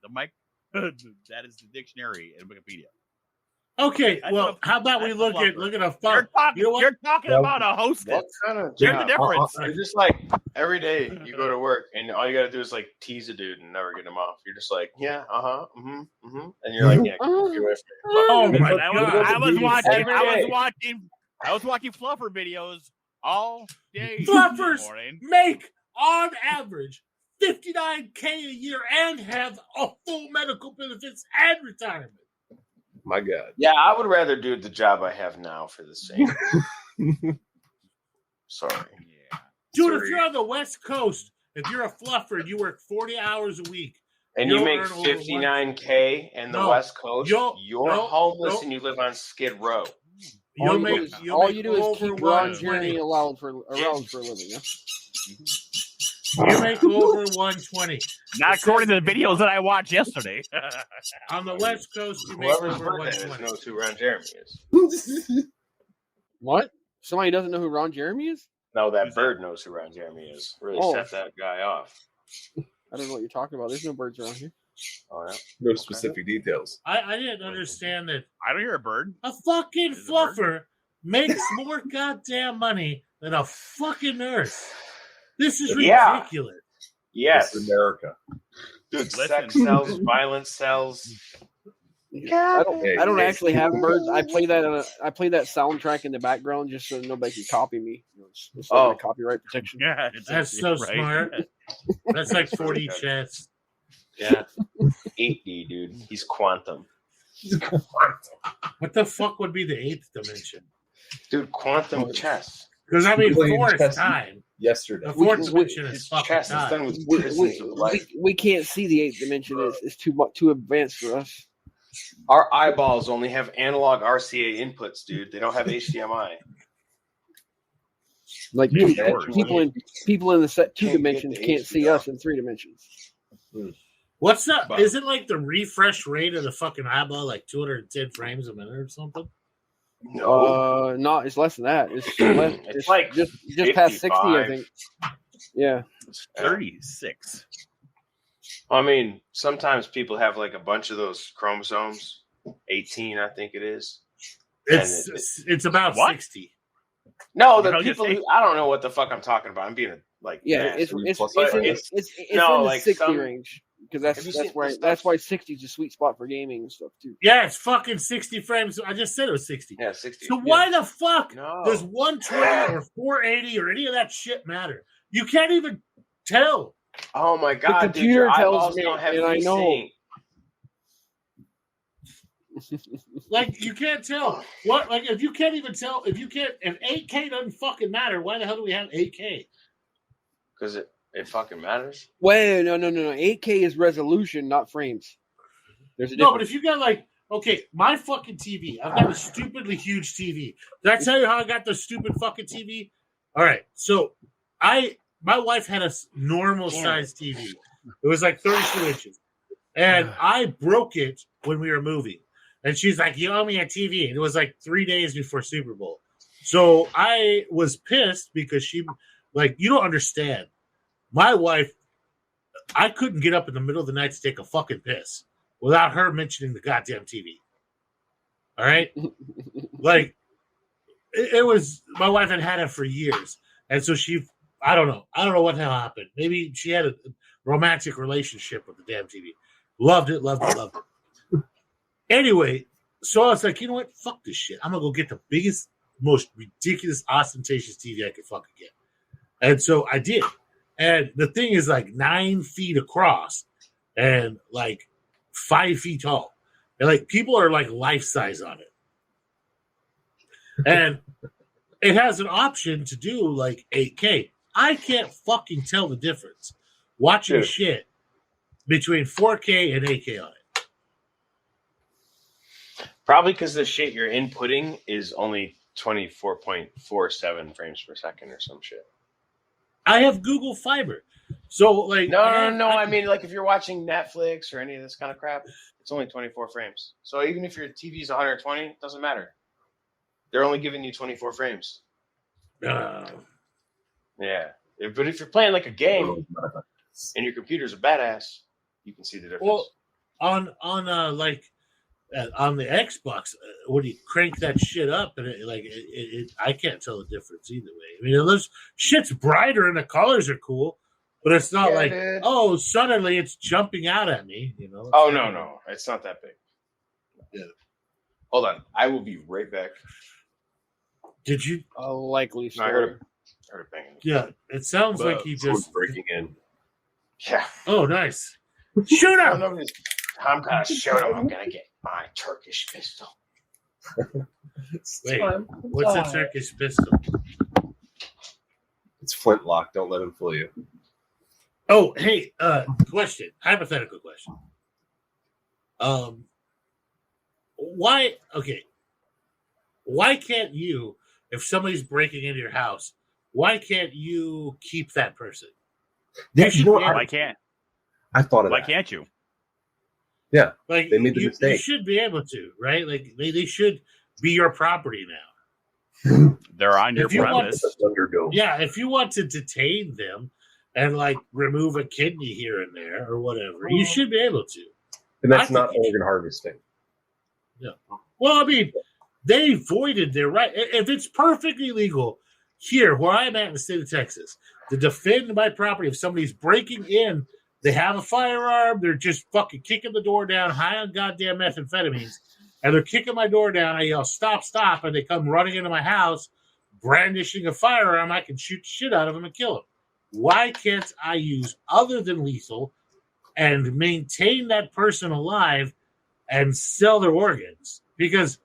that is the dictionary in Wikipedia. Okay, well, how about we look at a fuck? You're talking about a hostess. What kind of Here's job? the difference. You're just like every day you go to work and all you got to do is like tease a dude and never get him off. You're just like, yeah, and you're like, yeah, get away from me. Oh my I god! was watching fluffer videos all day. Fluffers morning. make on average $59K a year and have a full medical benefits and retirement. My God. Yeah, I would rather do the job I have now for the same. Sorry. Yeah. Dude, Sorry. if you're on the West Coast, if you're a fluffer and you work 40 hours a week, And you'll you make earn over $59K in the No, West Coast, you're homeless and you live on Skid Row. you'll make all you do is over keep Ron 120. Jeremy around for a living. Yeah? You make over 120. Not according to the videos that I watched yesterday. On the West Coast, you make Whoever's over birthday is 120. knows who Ron Jeremy is. What? Somebody doesn't know who Ron Jeremy is? No, that bird knows who Ron Jeremy is. Really set that guy off. I don't know what you're talking about. There's no birds around here. Oh, yeah. No specific details. I didn't understand that I don't hear a bird. a fucking Is it a bird? fluffer makes more goddamn money than a fucking nurse. This is Yeah. ridiculous. Yes. It's America. Dude, Listen. sex sells, violence sells. I don't actually have birds. I play that soundtrack in the background just so nobody can copy me. It's like copyright protection. Yeah, That's so smart. That's like 40 chats. Yeah. 8D, dude. He's quantum. What the fuck would be the eighth dimension? Dude, quantum chess. Because I mean, Playing 4 is chess. time. Yesterday. The fourth We- dimension is His fucking chess is done time. with prisons of life. We can't see the 8th dimension. It's too advanced for us. Our eyeballs only have analog RCA inputs, dude. They don't have HDMI. Like Yeah, people in the set 2 Can't dimensions get the can't see HDR. us in 3 dimensions. What's that? But- Is it like the refresh rate of the fucking eyeball, like 210 frames a minute or something? No. Not it's less than that. It's like just past 60, I 55. think. Yeah. It's 36. I mean, sometimes people have like a bunch of those chromosomes. 18, I think it is. It's about What? 60. No, You the know, just people say- who I don't know what the fuck I'm talking about. I'm being like, Yeah, it's nasty. in no, the like 60 some- range because Have you seen the that's stuff? why 60 is a sweet spot for gaming and stuff too. Yeah, it's fucking 60 frames. I just said it was 60. Yeah, 60. So why the fuck No. does 120 or 480 or any of that shit matter? You can't even tell. Oh my god, dude, computer your tells eyeballs me, don't have and I know. VSync. Like you can't tell. What like if you can't even tell if 8K doesn't fucking matter, why the hell do we have 8K? Because it fucking matters. Wait, no. 8K is resolution, not frames. There's a No, but difference. if you got like okay, my fucking TV. I've got a stupidly huge TV. Did I tell you how I got the stupid fucking TV? All right. So my wife had a normal size TV. It was like 32 inches. And I broke it when we were moving. And she's like, you owe me a TV. And it was like 3 days before Super Bowl. So I was pissed because she, like, you don't understand. My wife, I couldn't get up in the middle of the night to take a fucking piss. without her mentioning the goddamn TV. All right? Like, it was, my wife had it for years. And so I don't know what the hell happened. Maybe she had a romantic relationship with the damn TV. Loved it. Anyway, so I was like, you know what? Fuck this shit. I'm going to go get the biggest, most ridiculous, ostentatious TV I could fucking get. And so I did. And the thing is like 9 feet across and like 5 feet tall. And like people are like life size on it. And it has an option to do like 8K. I can't fucking tell the difference watching shit between 4K and 8K on it. Probably because the shit you're inputting is only 24.47 frames per second or some shit. I have Google Fiber. So like No. I mean, like if you're watching Netflix or any of this kind of crap, it's only 24 frames. So even if your TV's 120, it doesn't matter. They're only giving you 24 frames. Yeah. But if you're playing like a game and your computer's a badass, you can see the difference. Well, on the Xbox, when you crank that shit up, and I can't tell the difference either way. I mean, it shit's brighter and the colors are cool, but it's not suddenly it's jumping out at me. You know? Oh no, it's not that big. Yeah. Hold on, I will be right back. Did you? A likely story. No, I heard it banging. Yeah, it sounds like he just breaking in. Yeah. Oh, nice. Shoot him! I'm gonna shoot him. I'm gonna get my Turkish pistol. Wait, what's a Turkish pistol? It's flintlock. Don't let him fool you. Oh, hey, question. Hypothetical question. Why can't you, if somebody's breaking into your house, why can't you keep that person? Why can't? I thought of Why that. can't you? Yeah, like they made the mistake. You should be able to, right? Like they should be your property now. They're on your premise. Yeah, if you want to detain them and like remove a kidney here and there or whatever, you should be able to. And that's not organ harvesting. Yeah. Well, I mean, they voided their right. If it's perfectly legal here, where I'm at in the state of Texas, to defend my property, if somebody's breaking in, they have a firearm, they're just fucking kicking the door down, high on goddamn methamphetamines, and they're kicking my door down. I yell, stop, and they come running into my house, brandishing a firearm. I can shoot shit out of them and kill them. Why can't I use other than lethal and maintain that person alive and sell their organs? Because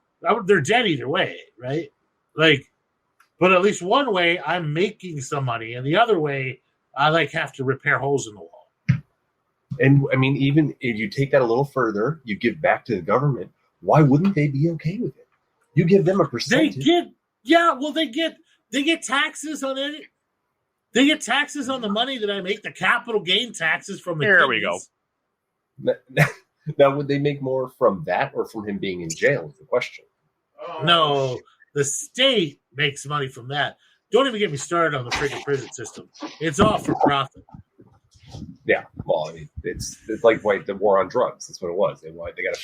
they're dead either way, right? Like, but at least one way I'm making some money, and the other way I have to repair holes in the wall. And I mean, even if you take that a little further, you give back to the government. Why wouldn't they be okay with it? You give them a percentage. They get taxes on it. They get taxes on the money that I make, the capital gain taxes from the Here we go. Now, would they make more from that or from him being in jail is the question. No, the state makes money from that. Don't even get me started on the freaking prison system. It's all for profit. Yeah, well, I mean, it's like the war on drugs. That's what it was. They got to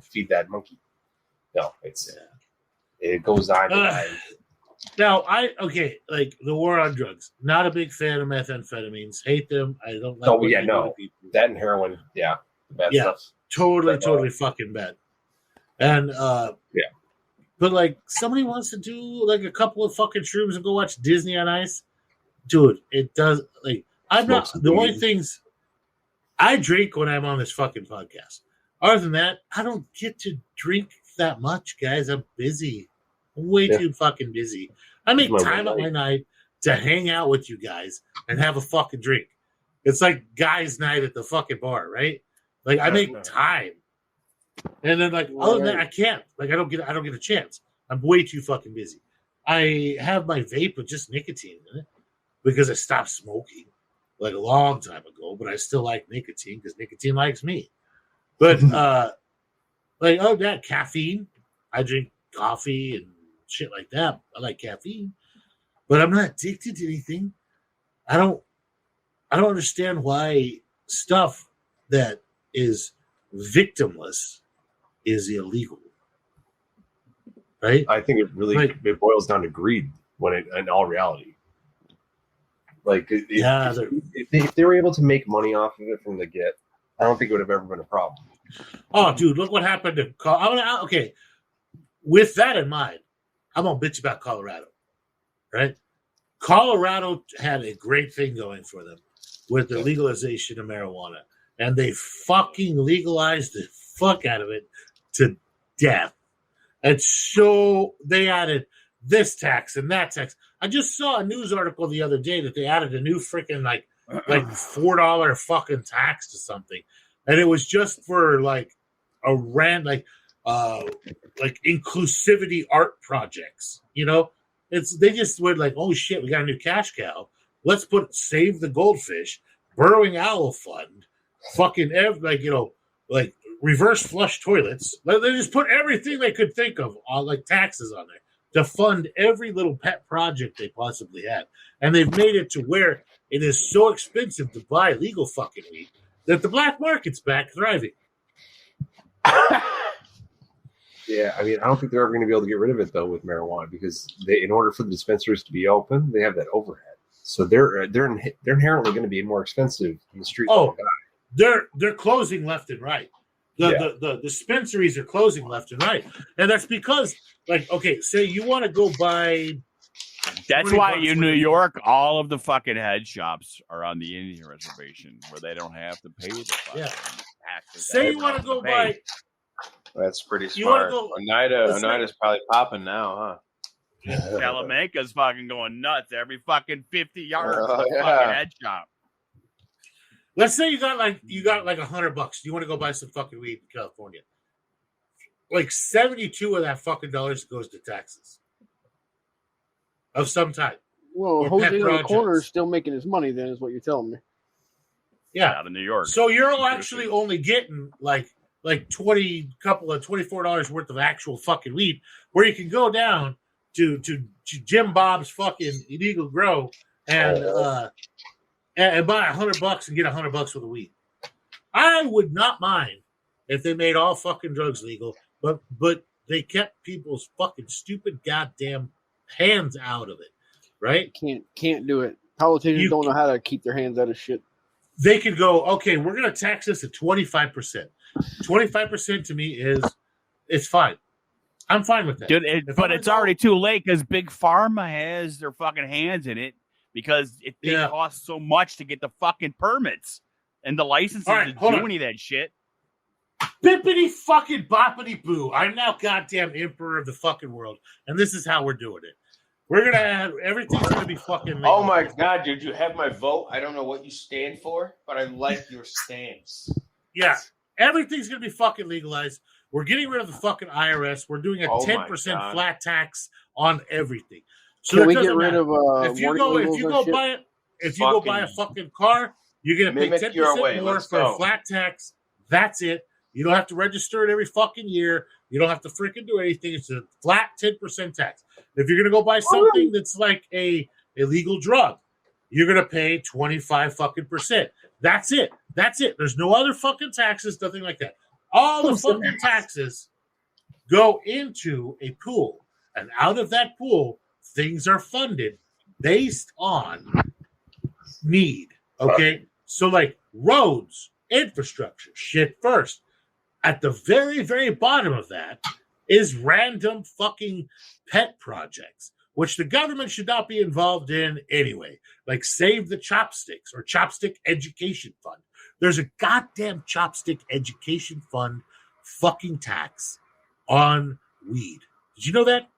feed that monkey. No, it goes on. Now, like the war on drugs. Not a big fan of methamphetamines. Hate them. I don't like. Oh yeah, no, that and heroin. Yeah, the bad stuff. Totally fucking bad. And but like somebody wants to do like a couple of fucking shrooms and go watch Disney on Ice, dude. It does like. I'm not the only things I drink when I'm on this fucking podcast. Other than that, I don't get to drink that much, guys. I'm busy. I'm way too fucking busy. I make time at my night to hang out with you guys and have a fucking drink. It's like guys' night at the fucking bar, right? Like I make time. And then other than that, I can't. Like I don't get a chance. I'm way too fucking busy. I have my vape with just nicotine in it because I stopped smoking like a long time ago, but I still like nicotine because nicotine likes me. But that caffeine, I drink coffee and shit like that. I like caffeine, but I'm not addicted to anything. I don't understand why stuff that is victimless is illegal. Right? I think it boils down to greed in all reality. Like, if they were able to make money off of it from the get, I don't think it would have ever been a problem. Oh, dude, look what happened to okay. With that in mind, I'm gonna bitch about Colorado, right? Colorado had a great thing going for them with the legalization of marijuana, and they fucking legalized the fuck out of it to death. And so they added this tax and that tax. I just saw a news article the other day that they added a new freaking like $4 fucking tax to something, and it was just for like a rant, like inclusivity art projects. You know, they just went like, oh shit, we got a new cash cow. Let's save the goldfish, burrowing owl fund, fucking like reverse flush toilets. They just put everything they could think of on like taxes on there to fund every little pet project they possibly had. And they've made it to where it is so expensive to buy legal fucking weed that the black market's back thriving. Yeah, I mean, I don't think they're ever going to be able to get rid of it though with marijuana, because in order for the dispensaries to be open, they have that overhead. So they're inherently going to be more expensive in the street. Oh, they're closing left and right. The dispensaries are closing left and right, and that's because, like, okay, say you want to go buy. That's why in New York, all of the fucking head shops are on the Indian reservation, where they don't have to pay the fucking taxes. Say you want to go buy. That's pretty smart. Oneida's probably popping now, huh? Salamanca's fucking going nuts every fucking 50 yards. Fucking head shop. Let's say you got like $100. Do you want to go buy some fucking weed in California? Like 72 of that fucking dollars goes to taxes of some type. Well, Jose in the corner is still making his money. Then is what you're telling me. Yeah, out of New York. So you're actually only getting like $24 worth of actual fucking weed, where you can go down to Jim Bob's fucking illegal grow and buy $100 and get $100 worth of weed. I would not mind if they made all fucking drugs legal, but they kept people's fucking stupid goddamn hands out of it, right? Can't do it. Politicians don't know how to keep their hands out of shit. They could go, okay, we're going to tax this at 25%. 25% to me it's fine. I'm fine with that. Dude, but it's already too late because Big Pharma has their fucking hands in it because it costs so much to get the fucking permits and the licenses to do any of that shit. Bippity fucking boppity boo. I'm now goddamn emperor of the fucking world, and this is how we're doing it. We're going to have everything's going to be fucking legal. Oh my God, dude, you have my vote. I don't know what you stand for, but I like your stance. Yeah, everything's going to be fucking legalized. We're getting rid of the fucking IRS. We're doing a 10% flat tax on everything. So can we get rid of if you go buy a fucking car, you're going to pay 10% more for a flat tax. That's it. You don't have to register it every fucking year. You don't have to freaking do anything. It's a flat 10% tax. If you're going to go buy something that's like a illegal drug, you're going to pay 25 fucking percent. That's it. There's no other fucking taxes, nothing like that. All the fucking taxes go into a pool. And out of that pool, things are funded based on need. Okay? So like roads, infrastructure, shit first. At the very, very bottom of that is random fucking pet projects, which the government should not be involved in anyway. Like Save the Chopsticks or Chopstick Education Fund. There's a goddamn Chopstick Education Fund fucking tax on weed. Did you know that?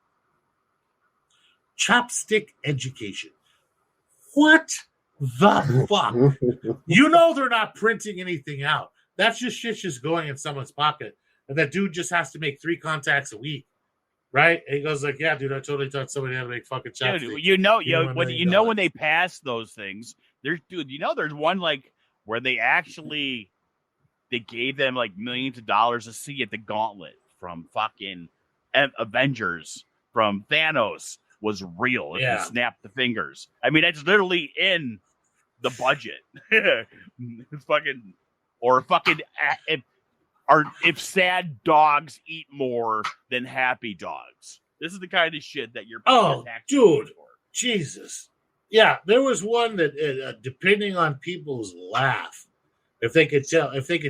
Chopstick Education. What the fuck? You know they're not printing anything out. That's just shit just going in someone's pocket. And that dude just has to make 3 contacts a week. Right? And he goes like, yeah, dude, I totally taught somebody how to make fucking chopsticks. Dude, when they pass those things, there's one like where they gave them like millions of dollars to see at the gauntlet from fucking Avengers from Thanos was real if you snap the fingers. I mean, that's literally in the budget. It's fucking. Or fucking are if sad dogs eat more than happy dogs. This is the kind of shit that you're. Oh, dude, Jesus. Yeah, there was one that, depending on people's laugh, if they could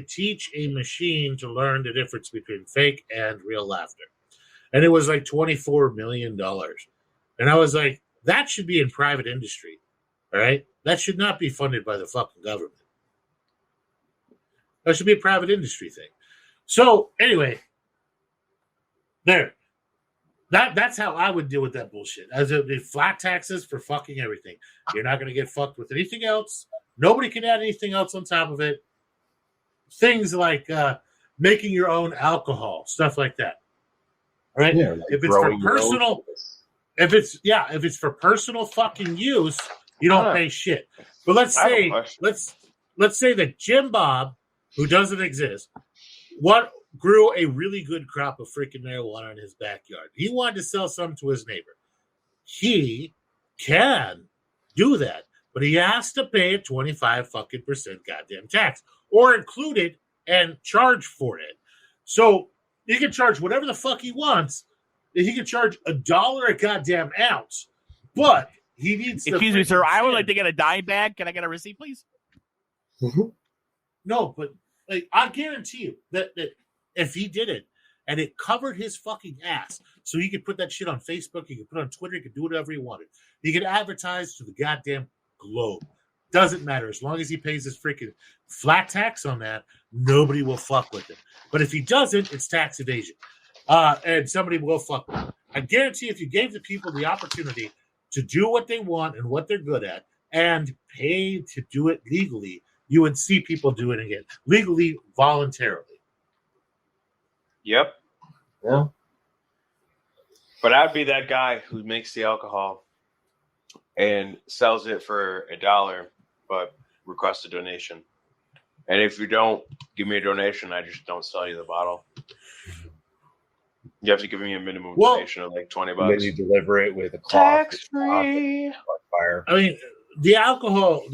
teach a machine to learn the difference between fake and real laughter, and it was like $24 million, and I was like, that should be in private industry, all right? That should not be funded by the fucking government. That should be a private industry thing. So anyway, there. That's how I would deal with that bullshit. As the flat taxes for fucking everything. You're not going to get fucked with anything else. Nobody can add anything else on top of it. Things like making your own alcohol, stuff like that. All right? Yeah, like if it's for personal, if it's for personal fucking use, you don't pay shit. But let's say that Jim Bob, who doesn't exist, grew a really good crop of freaking marijuana in his backyard. He wanted to sell some to his neighbor. He can do that, but he has to pay a 25% goddamn tax, or include it and charge for it. So he can charge whatever the fuck he wants. He can charge $1 a goddamn ounce, but he needs. Excuse me, sir. I would like to get a dime bag. Can I get a receipt, please? No, but like, I guarantee you that if he did it and it covered his fucking ass, so he could put that shit on Facebook, he could put it on Twitter, he could do whatever he wanted. He could advertise to the goddamn globe. Doesn't matter. As long as he pays his freaking flat tax on that, nobody will fuck with him. But if he doesn't, it's tax evasion. And somebody will fuck with him. I guarantee if you gave the people the opportunity to do what they want and what they're good at and pay to do it legally, you would see people doing it again. Legally, voluntarily. Yep. Yeah. But I'd be that guy who makes the alcohol and sells it for $1, but requests a donation. And if you don't give me a donation, I just don't sell you the bottle. You have to give me a minimum donation of like $20. And then you deliver it with a cloth. Tax-free. Fire. I mean, the alcohol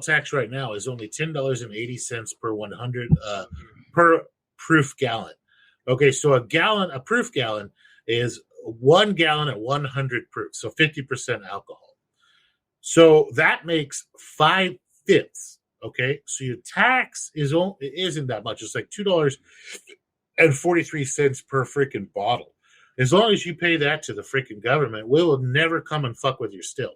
tax right now is only $10.80 per 100 per proof gallon. Okay, so a proof gallon is 1 gallon at 100 proof, so 50% alcohol. So that makes 5/5. Okay, so your tax isn't that much. It's like $2.43 per freaking bottle. As long as you pay that to the freaking government, we will never come and fuck with your still.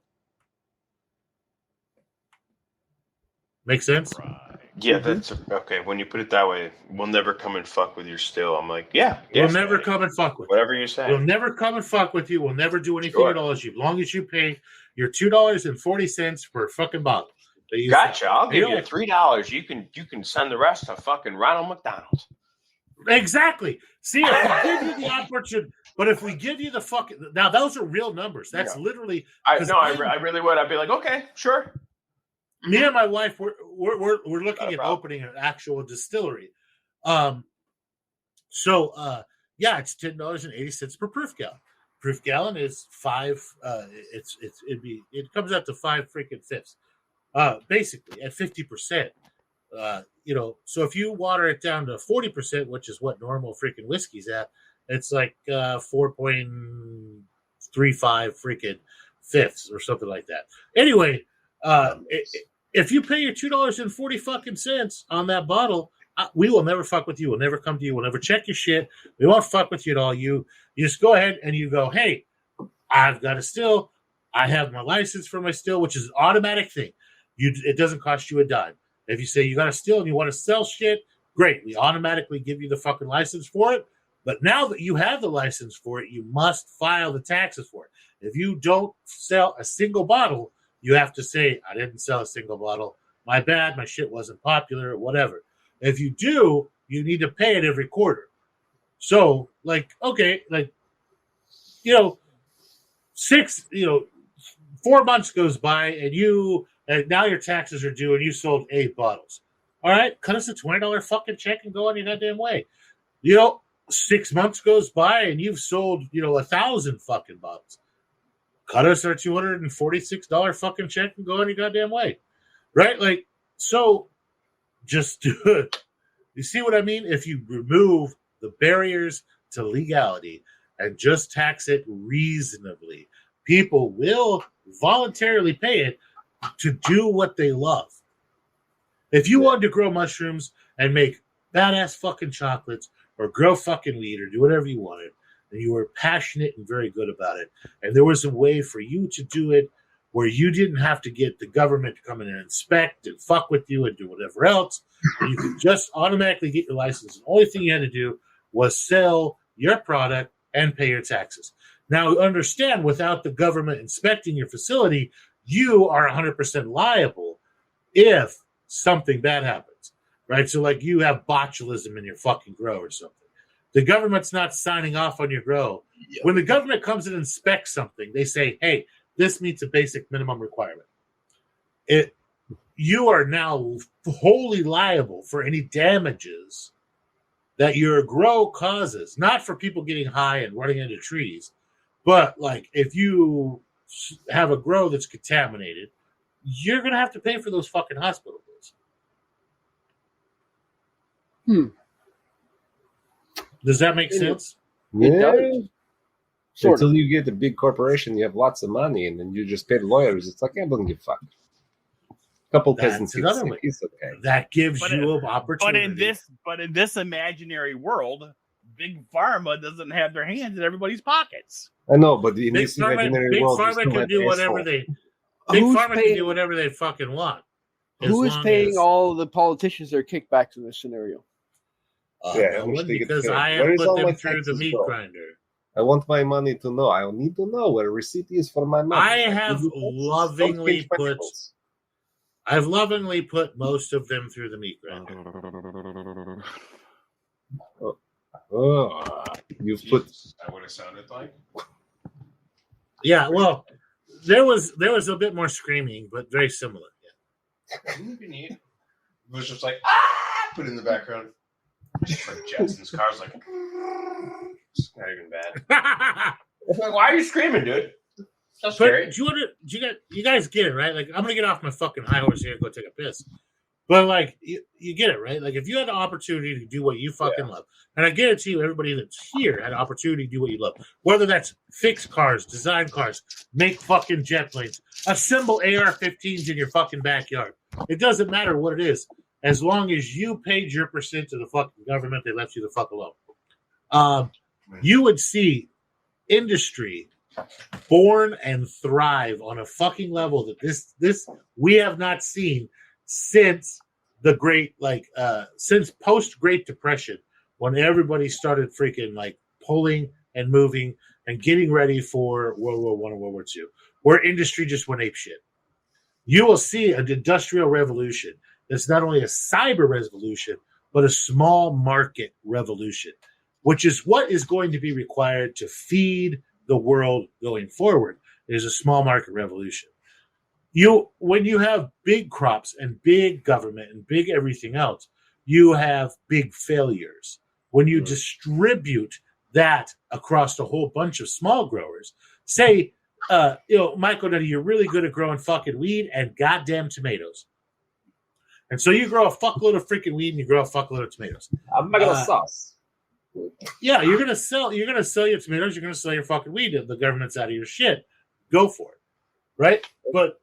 Make sense? Right. Yeah, that's okay. When you put it that way, we'll never come and fuck with your still. I'm like, yeah. We'll never come and fuck with you. Whatever you say. We'll never come and fuck with you. We'll never do anything at all as long as you pay your $2.40 per fucking bottle. Gotcha. I'll give you $3. You can send the rest to fucking Ronald McDonald. Exactly. See, if we give you the opportunity, but if we give you the fucking now, those are real numbers. That's literally. I really would. I'd be like, okay, sure. Me and my wife, we're looking at opening an actual distillery. It's $10.80 per proof gallon. Proof gallon is 5. It comes out to 5 freaking fifths. Basically at 50%. So if you water it down to 40%, which is what normal freaking whiskey's at, it's like 4.35 freaking fifths or something like that. Anyway. If you pay your $2.40 on that bottle, we will never fuck with you. We'll never come to you. We'll never check your shit. We won't fuck with you at all. You just go ahead and you go, hey, I've got a still. I have my license for my still, which is an automatic thing. It doesn't cost you a dime. If you say you got a still and you want to sell shit, great. We automatically give you the fucking license for it. But now that you have the license for it, you must file the taxes for it. If you don't sell a single bottle, you have to say, I didn't sell a single bottle. My bad. My shit wasn't popular or whatever. If you do, you need to pay it every quarter. So, 4 months goes by and now your taxes are due and you sold 8 bottles. All right, cut us a $20 fucking check and go on your goddamn way. 6 months goes by and you've sold, 1,000 fucking bottles. Cut us our $246 fucking check and go on your goddamn way. Right? So just do it. You see what I mean? If you remove the barriers to legality and just tax it reasonably, people will voluntarily pay it to do what they love. If you wanted to grow mushrooms and make badass fucking chocolates or grow fucking weed or do whatever you wanted, and you were passionate and very good about it, and there was a way for you to do it where you didn't have to get the government to come in and inspect and fuck with you and do whatever else, and you could just automatically get your license. The only thing you had to do was sell your product and pay your taxes. Now, understand, without the government inspecting your facility, you are 100% liable if something bad happens, right? So, like, you have botulism in your fucking grow or something. The government's not signing off on your grow. When the government comes and inspects something, they say, hey, this meets a basic minimum requirement. You are now wholly liable for any damages that your grow causes, not for people getting high and running into trees, but like if you have a grow that's contaminated, you're going to have to pay for those fucking hospital bills. Does that make sense? It does. Sort Until you get a big corporation, you have lots of money, and then you just pay the lawyers. It's like, I don't give a fuck. A couple peasants. Another way. Okay. That gives you an opportunity. But in this imaginary world, big pharma doesn't have their hands in everybody's pockets. I know, but in Big this imaginary world, Pharma can do whatever they. Big Pharma can do whatever they fucking want. Who is paying all the politicians their kickbacks in this scenario? Because I have put them through the meat grinder. I want my money to know. I need to know where a receipt is for my money. I have lovingly put most of them through the meat grinder. You've put. That would have sounded like. Yeah, well, there was a bit more screaming, but very similar. Yeah. Wouldn't it be neat? It was just like put in the background. Just like Jetson's cars, like it's not even bad. Like, why are you screaming, dude? That's scary. You guys get it, right? Like, I'm gonna get off my fucking high horse here and go take a piss. But like, you get it, right? Like, if you had the opportunity to do what you fucking love, and I guarantee you, everybody that's here had an opportunity to do what you love, whether that's fix cars, design cars, make fucking jet planes, assemble AR-15s in your fucking backyard. It doesn't matter what it is. As long as you paid your percent to the fucking government, they left you the fuck alone. You would see industry born and thrive on a fucking level that this we have not seen since the since post Great Depression, when everybody started freaking like pulling and moving and getting ready for World War I and World War II, where industry just went apeshit. You will see an industrial revolution. It's not only a cyber revolution, but a small market revolution, which is what is going to be required to feed the world going forward. Is a small market revolution. When you have big crops and big government and big everything else, you have big failures. When you distribute that across a whole bunch of small growers, say, Michael, you're really good at growing fucking weed and goddamn tomatoes. And so you grow a fuckload of freaking weed and you grow a fuckload of tomatoes. I'm making a sauce. Yeah, you're gonna sell your tomatoes, you're gonna sell your fucking weed. If the government's out of your shit, go for it. Right? But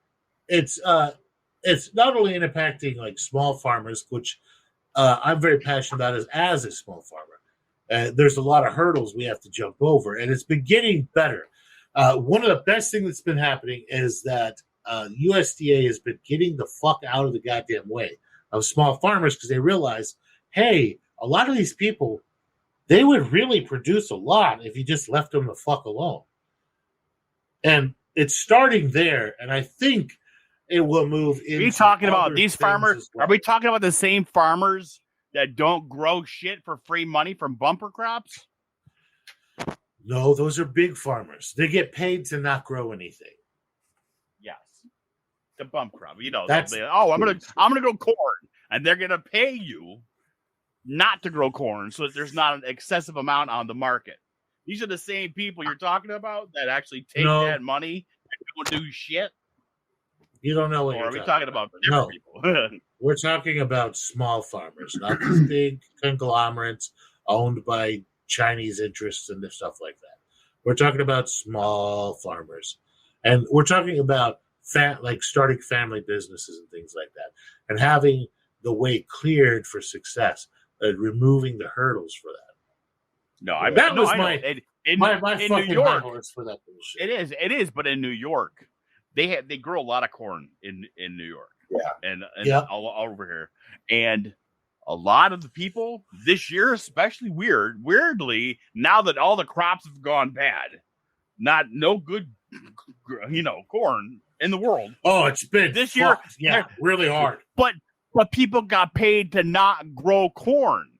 it's not only impacting like small farmers, which I'm very passionate about as a small farmer. There's a lot of hurdles we have to jump over, and it's been getting better. One of the best things that's been happening is that USDA has been getting the fuck out of the goddamn way of small farmers because they realize, hey, a lot of these people, they would really produce a lot if you just left them the fuck alone. And it's starting there, and I think it will move into. Are you talking about these farmers? Well. Are we talking about the same farmers that don't grow shit for free money from bumper crops? No, those are big farmers. They get paid to not grow anything. Yes, the bump crop. I'm gonna grow corn, and they're gonna pay you not to grow corn, so that there's not an excessive amount on the market. These are the same people you're talking about that actually take that money and don't do shit. You don't know what you're talking about. Different people. We're talking about small farmers, not these big conglomerates owned by Chinese interests and stuff like that. We're talking about small farmers, and we're talking about like starting family businesses and things like that, and having the way cleared for success, removing the hurdles for that. No, I that was my in New York horse for that bullshit. It is, but in New York, they grow a lot of corn in New York. Yeah, and all over here, and a lot of the people this year, especially weirdly, now that all the crops have gone bad, no good, corn in the world. Oh, it's been this year, really hard. But people got paid to not grow corn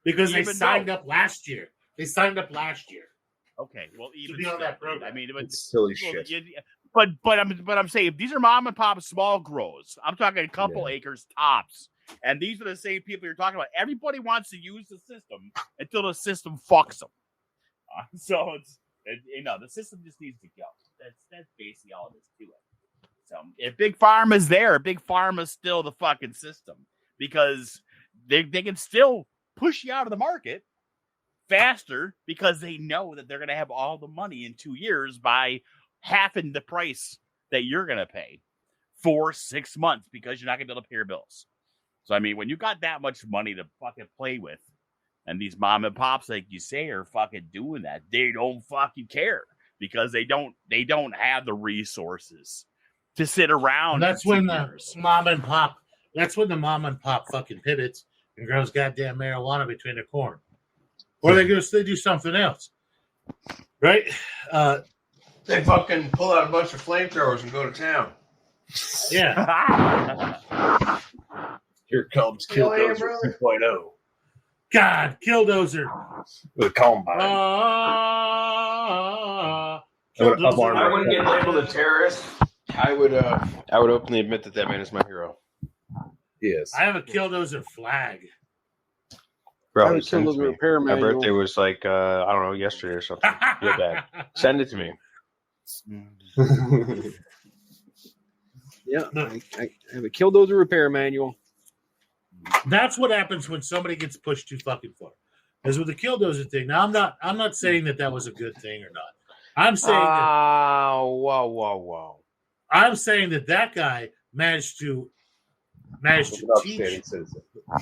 because they signed up last year. Okay, well, even to be on that program. I mean, it's silly shit. But I'm saying if these are mom and pop small grows, I'm talking a couple acres tops, and these are the same people you're talking about. Everybody wants to use the system until the system fucks them. So the system just needs to go. That's basically all it is to it. So if Big Pharma is there, Big Pharma is still the fucking system because they can still push you out of the market faster because they know that they're going to have all the money in 2 years by halving the price that you're going to pay for 6 months because you're not going to be able to pay your bills. So, I mean, when you got that much money to fucking play with, and these mom and pops, like you say, are fucking doing that, they don't fucking care because they don't have the resources to sit around. And that's when the mom and pop fucking pivots and grows goddamn marijuana between their corn. Or they do something else. Right? They fucking pull out a bunch of flamethrowers and go to town. Yeah. Here comes Killdozer 2.0. God, Killdozer. With a combine. I wouldn't get labeled a terrorist. I would openly admit that man is my hero. Yes. I have a Killdozer flag. Bro, I have a Killdozer repair my manual. birthday was like I don't know, yesterday or something. Feel bad. Send it to me. Yeah, I have a Killdozer repair manual. That's what happens when somebody gets pushed too fucking far. Because with the Killdozer thing, now I'm not saying that was a good thing or not. I'm saying whoa. I'm saying that guy managed to teach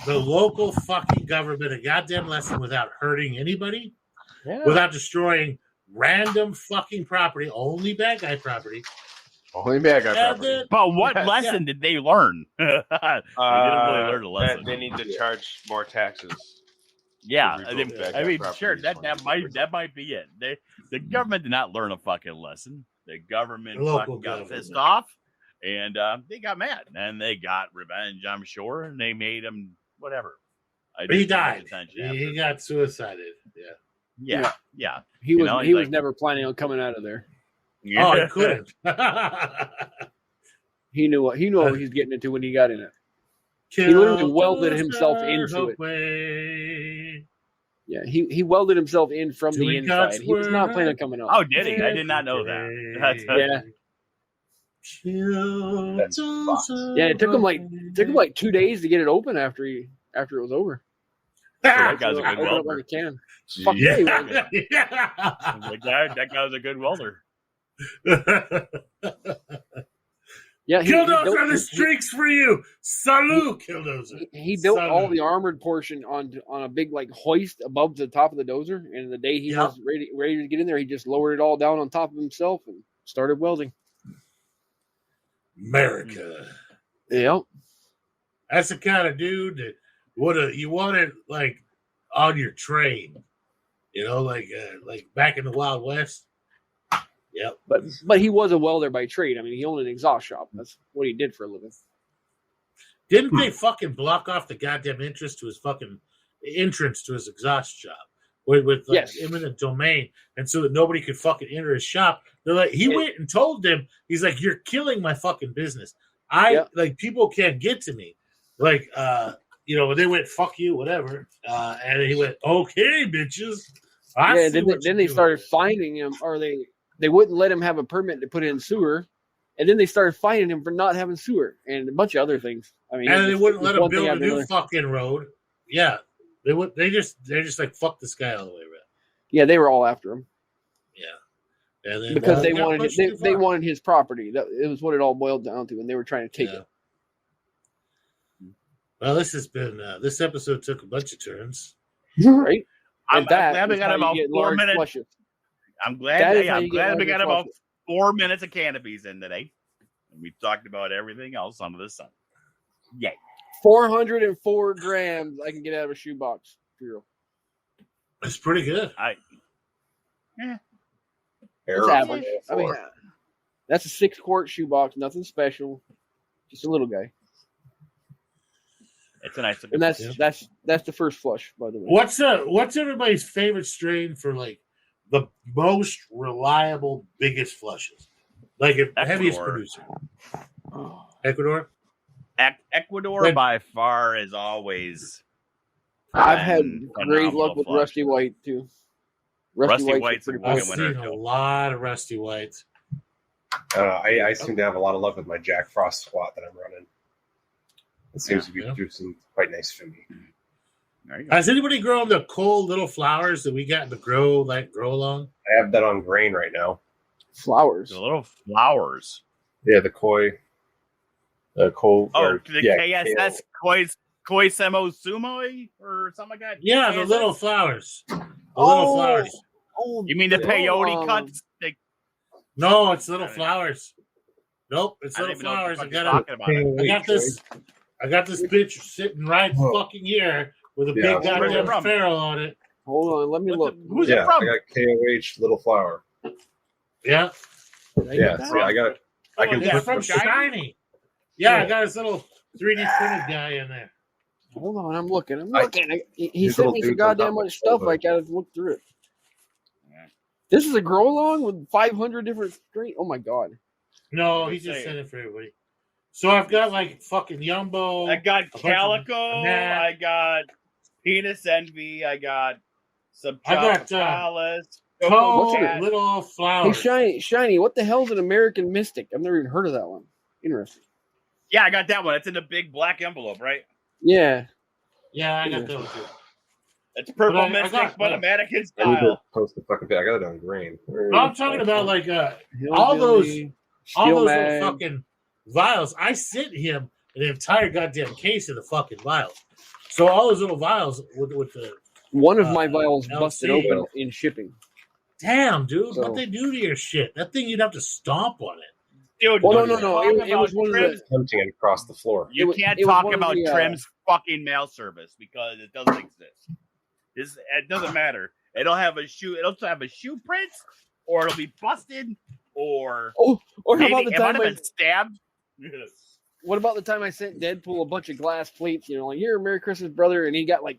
the local fucking government a goddamn lesson without hurting anybody, without destroying random fucking property, only bad guy property. Only bad guy property. But what lesson did they learn? They didn't really learn a lesson. They need to charge more taxes. Yeah, I mean, sure, that might be it. The government did not learn a fucking lesson. The government fucking got pissed off, and they got mad, and they got revenge, I'm sure, and they made him whatever. He died. He got suicided. Yeah. He was never planning on coming out of there. Yeah. Oh, he couldn't. He knew what he was getting into when he got in it. He literally welded himself into it. Yeah, he welded himself in from the inside. He was not planning on coming out. Oh, did he? I did not know that. Yeah, it took him like 2 days to get it open after it was over. That guy's a good welder. Like a can. That guy's a good welder. Yeah, Killdozer are the streaks for you. Salute, Killdozer. He built all the armored portion on a big like hoist above the top of the dozer, and the day he was ready to get in there, he just lowered it all down on top of himself and started welding. America. Yep. That's the kind of dude that you want it like on your train, like back in the Wild West. Yep. But he was a welder by trade. I mean, he owned an exhaust shop. That's what he did for a living. Didn't they fucking block off the goddamn entrance to his exhaust shop with eminent domain, and so that nobody could fucking enter his shop? They're like, he went and told them, he's like, you're killing my fucking business. People can't get to me. Like, they went, fuck you, whatever. And he went, okay, bitches. Then they started finding him, or they wouldn't let him have a permit to put in sewer. And then they started fining him for not having sewer and a bunch of other things. I mean, and they wouldn't let him one thing build a after new another. fucking road. Yeah, they're just like fuck this guy all the way around. Yeah, they were all after him Yeah, and then, because they got wanted pushed too they far. wanted his property. That it was what it all boiled down to, and they were trying to take it. Well, this has been this episode took a bunch of turns. Right? I'm And that glad we is got how you about get 4 large minutes. flushes. I'm glad. That is Yeah, how I'm you get glad we larger got about flushes. 4 minutes of canopies in today, and we talked about everything else under the sun. Yay! 404 grams I can get out of a shoebox. For real. It's pretty good. It's Error average. I mean, 404. that's a 6-quart shoebox. Nothing special. Just a little guy. It's a nice. And that's the first flush, by the way. What's everybody's favorite strain for like the most reliable, biggest flushes? Like a heaviest Ecuador. producer. Ecuador? Ecuador When- by far is always. I've had been great phenomenal luck with flush. Rusty White too. Rusty White's White's a pretty fucking I've good. winner, seen a too. lot of rusty whites. I seem to have a lot of luck with my Jack Frost squat that I'm running. It seems to be Yeah. producing quite nice for me. There you go. Has anybody grown the cool little flowers that we got to grow along? I have that on grain right now. Flowers. The little flowers. Yeah, the koi. Oh, or, the yeah, KSS Koi Semo Sumoi or something like that. Yeah, the KSS? little flowers. The little flowers. Oh, You mean the peyote um, cuts? No, it's little flowers. Nope, it's I don't little even know what flowers. the fuck you're talking about. I got this. I got this bitch sitting right fucking here with a Yeah, big where's it goddamn from? ferrule on it. Hold on, let me look. Who's Yeah, it from? I got KOH little flower. Yeah, Yeah, see, I got. I can Yeah, it's put from Shiny? Shiny. Yeah, I got this little 3D printed guy in there. Hold on, I'm looking. I- He these sent little me some dudes on goddamn top much of stuff. the- I gotta look through it. Yeah. This is a grow along with 500 different strains. Oh my god! No, he just sent it for everybody. So I've got like fucking Yumbo. I got bunch of Calico. Nat. I got Penis Envy. I got some I got, Palace. Cold What's little Hey, flowers. Shiny, what the hell's an American Mystic? I've never even heard of that one. Interesting. Yeah, I got that one. It's in the big black envelope, right? Yeah. Yeah, I got those too. It's purple But I mystic, got- but a mannequin I need to style. post the fucking thing. I got it on grain. No, I'm talking about like all those little fucking vials. I sent him an entire goddamn case of the fucking vials. So all those little vials with the One of my vials LC. busted open in shipping. damn dude, So- what they do to your shit? That thing you'd have to stomp on it. Dude, Well, don't no. talk It was about one of Trim's. the. Emptying it across the floor. You It can't was talk one of about the, Trim's fucking mail service because it doesn't exist. It doesn't matter. It'll have a shoe. It'll have a shoe print, or it'll be busted, or Oh, or how maybe about the it might time have I? been stabbed. What about the time I sent Deadpool a bunch of glass plates? You know, like here, Merry Christmas, brother, and he got like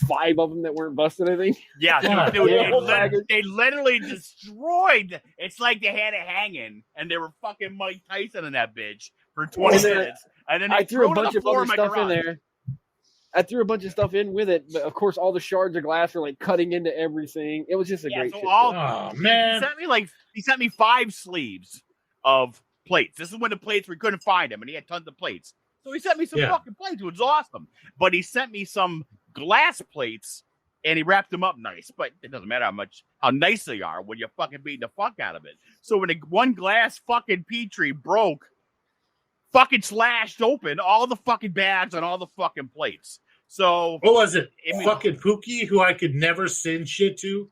5 of them that weren't busted. I think. Yeah, Yeah, dude, yeah. they literally destroyed. It's like they had it hanging, and they were fucking Mike Tyson in that bitch for 20 And then minutes, and then they I threw a it on bunch the of floor other in my stuff in garage. there. I threw a bunch of stuff in with it, but of course, all the shards of glass were like cutting into everything. It was just a Yeah, great so shit. all- Oh He man. sent me 5 sleeves of plates. This is when the plates we couldn't find them, and he had tons of plates. So he sent me some Yeah. fucking plates, which was awesome. But he sent me some glass plates, and he wrapped them up nice. But it doesn't matter how nice they are when you're fucking beating the fuck out of it. So when one glass fucking Petri broke, fucking slashed open all the fucking bags on all the fucking plates. So What was it? I mean- Fucking Pookie, who I could never send shit to.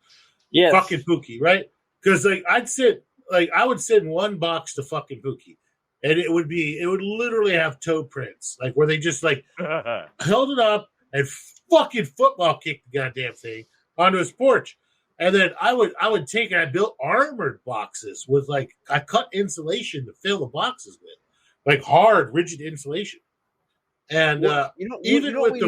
Yes. Fucking Pookie, right? Because like I would send one box to fucking Pookie, and it would literally have toe prints, like where they just like held it up and fucking football kicked the goddamn thing onto his porch. And then I would take and I built armored boxes with like I cut insulation to fill the boxes with, like hard, rigid insulation. And even with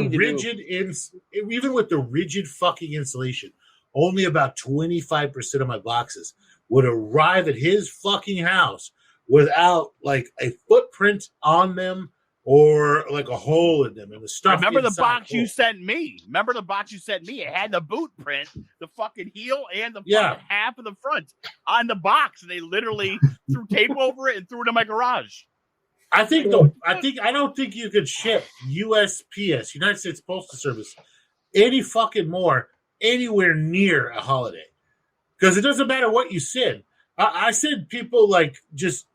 the rigid fucking insulation, only about 25% of my boxes would arrive at his fucking house without like a footprint on them or like a hole in them and the stuff. Remember the box you sent me? It had the boot print, the fucking heel, and the fucking half of the front on the box. And they literally threw tape over it and threw it in my garage. I don't think you could ship USPS, United States Postal Service, any fucking more anywhere near a holiday. Because it doesn't matter what you send. I send people like just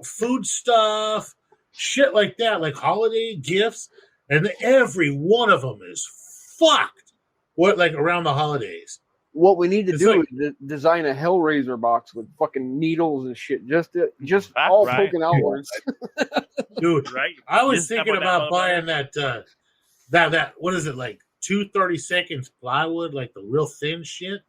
food stuff, shit like that, like holiday gifts, and every one of them is fucked. What, like around the holidays? What we need to do is design a Hellraiser box with fucking needles and shit, just all poking outwards. Dude, right? I was thinking about buying that what is it, like 2/32 plywood, like the real thin shit,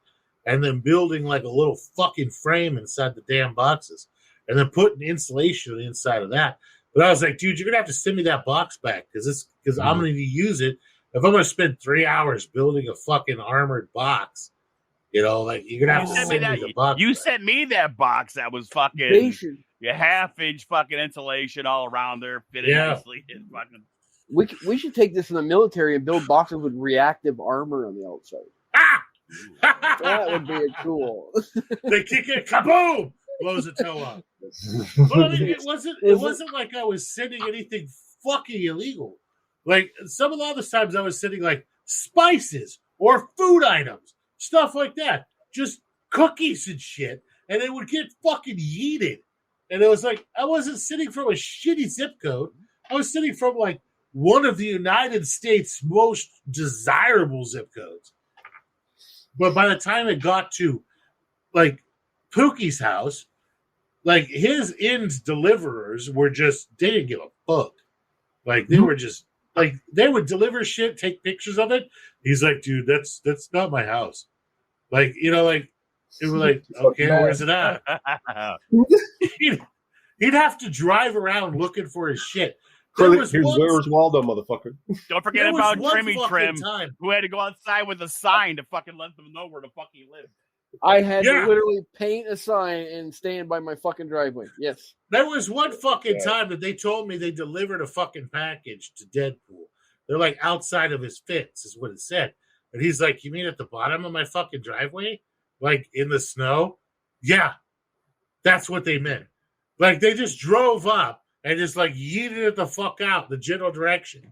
and then building like a little fucking frame inside the damn boxes, and then putting insulation inside of that. But I was like, dude, you're gonna have to send me that box back because I'm gonna need to use it. If I'm gonna spend 3 hours building a fucking armored box, like you're gonna have to send me the box. You sent me that box that was fucking a half-inch fucking insulation all around there, fitted nicely. And fucking. We should take this in the military and build boxes with reactive armor on the outside. That would be cool. They kick it, kaboom! Blows the toe off. But I mean, it wasn't like I was sending anything fucking illegal. Like some of the other times I was sending like spices or food items, stuff like that. Just cookies and shit. And they would get fucking yeeted. And it was like, I wasn't sitting from a shitty zip code. I was sitting from like one of the United States' most desirable zip codes. But by the time it got to like Pookie's house, like his ends deliverers were just, they didn't give a fuck. Like they were just like, they would deliver shit, take pictures of it. He's like, dude, that's not my house. Like, like it was like, okay, where's it at? He'd have to drive around looking for his shit. Here's where's Waldo, motherfucker. Don't forget about Trimmy Trim, who had to go outside with a sign to fucking let them know where the fuck he lived. I had to literally paint a sign and stand by my fucking driveway. Yes. There was one fucking time that they told me they delivered a fucking package to Deadpool. They're like outside of his fence, is what it said. And he's like, you mean at the bottom of my fucking driveway? Like in the snow? Yeah. That's what they meant. Like they just drove up and just like yeeted it the fuck out the general direction.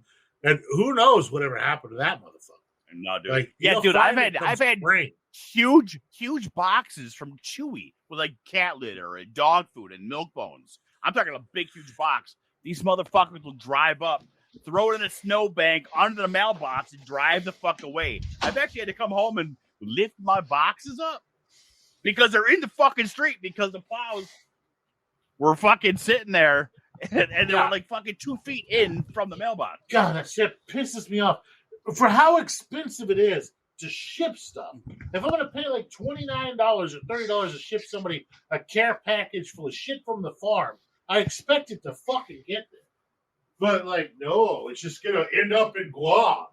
And who knows whatever happened to that motherfucker. No, dude. Like, dude, I've had huge boxes from Chewy with like cat litter and dog food and milk bones. I'm talking a big, huge box. These motherfuckers will drive up, throw it in a snowbank under the mailbox and drive the fuck away. I've actually had to come home and lift my boxes up because they're in the fucking street because the plows were fucking sitting there and they were like fucking 2 feet in from the mailbox. God, that shit pisses me off. For how expensive it is to ship stuff. If I'm going to pay like $29 or $30 to ship somebody a care package full of shit from the farm, I expect it to fucking get there. But like, no, it's just going to end up in Guam.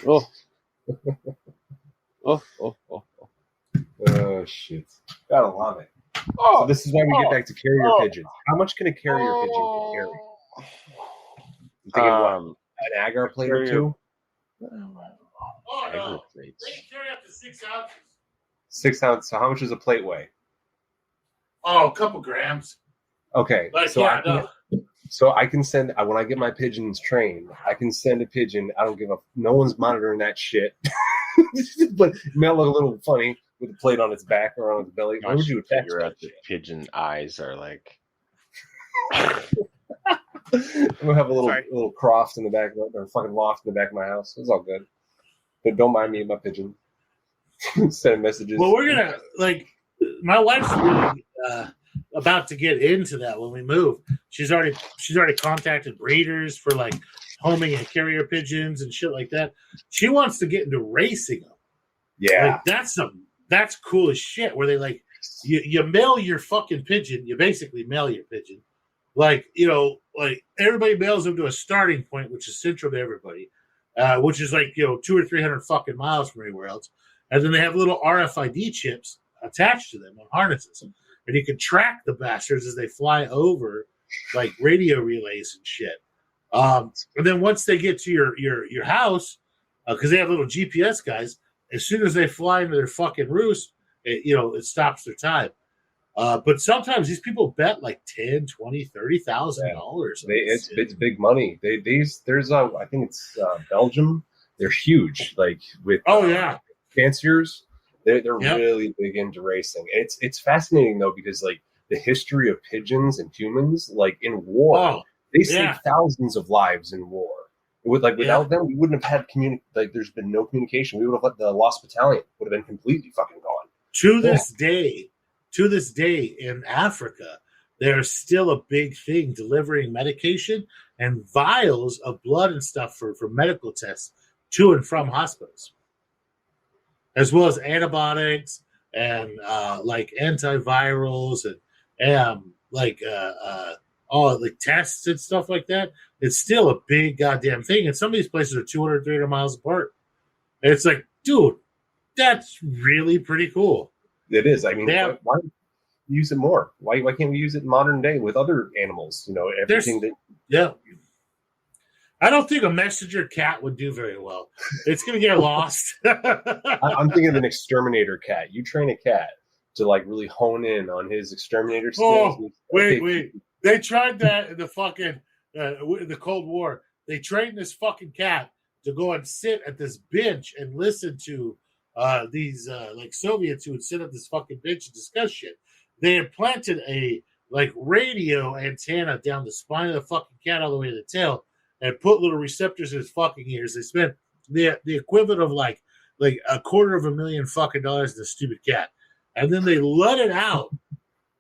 Oh, shit. Gotta love it. So this is why we get back to carrier pigeons. How much can a carrier pigeon carry? You thinking what? An agar plate or two? Oh, no. They carry up to 6 ounces. 6 ounces. So how much does a plate weigh? Oh, a couple grams. Okay. Like, so I can send, when I get my pigeons trained, I can send a pigeon. I don't give a, no one's monitoring that shit. But it might look a little funny with a plate on its back or on its belly. How would you attach that? The pigeon eyes are like. We'll have a little croft in the back, or fucking loft in the back of my house. It's all good. But don't mind me and my pigeon. Send messages. Well, we're gonna my wife's really about to get into that when we move. She's already contacted breeders for like homing and carrier pigeons and shit like that. She wants to get into racing them. Yeah, like, that's cool as shit. Where they like you mail your fucking pigeon. You basically mail your pigeon. Like, like everybody mails them to a starting point, which is central to everybody, which is like, 200 or 300 fucking miles from anywhere else. And then they have little RFID chips attached to them on harnesses. And you can track the bastards as they fly over like radio relays and shit. And then once they get to your house, because they have little GPS guys, as soon as they fly into their fucking roost, it stops their time. But sometimes these people bet like $10,000, $20,000, $30,000. It's big money. There's I think it's Belgium. They're huge. Like with fanciers, they're really big into racing. It's fascinating though because like the history of pigeons and humans, like in war, they saved thousands of lives in war. Without them, we wouldn't have had there's been no communication. We would have let the Lost Battalion would have been completely fucking gone. To this day in Africa, there's still a big thing delivering medication and vials of blood and stuff for medical tests to and from hospitals, as well as antibiotics and like antivirals and tests and stuff like that. It's still a big goddamn thing. And some of these places are 200, 300 miles apart. And it's like, dude, that's really pretty cool. It is. I mean, why use it more? Why can't we use it in modern day with other animals? Everything that. Yeah. I don't think a messenger cat would do very well. It's going to get lost. I'm thinking of an exterminator cat. You train a cat to like really hone in on his exterminator skills. Oh, wait. They tried that in the fucking in the Cold War. They trained this fucking cat to go and sit at this bench and listen to these like Soviets who would sit at this fucking bench and discuss shit. They implanted a like radio antenna down the spine of the fucking cat all the way to the tail and put little receptors in his fucking ears. They spent the equivalent of like $250,000 fucking dollars in the stupid cat. And then they let it out.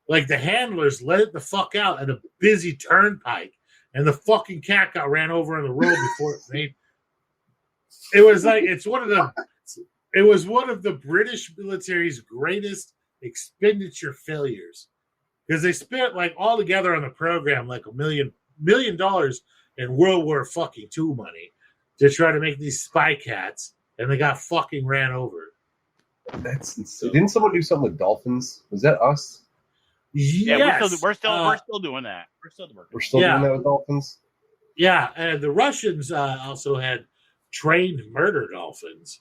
Like the handlers let it the fuck out at a busy turnpike. And the fucking cat got ran over on the road before it made. It was like it was one of the British military's greatest expenditure failures. Because they spent like all together on the program like $1 million in World War fucking II money to try to make these spy cats, and they got fucking ran over. That's insane. Didn't someone do something with dolphins? Was that us? Yeah, we're still doing that. We're still doing that with dolphins. Yeah, and the Russians also had trained murder dolphins.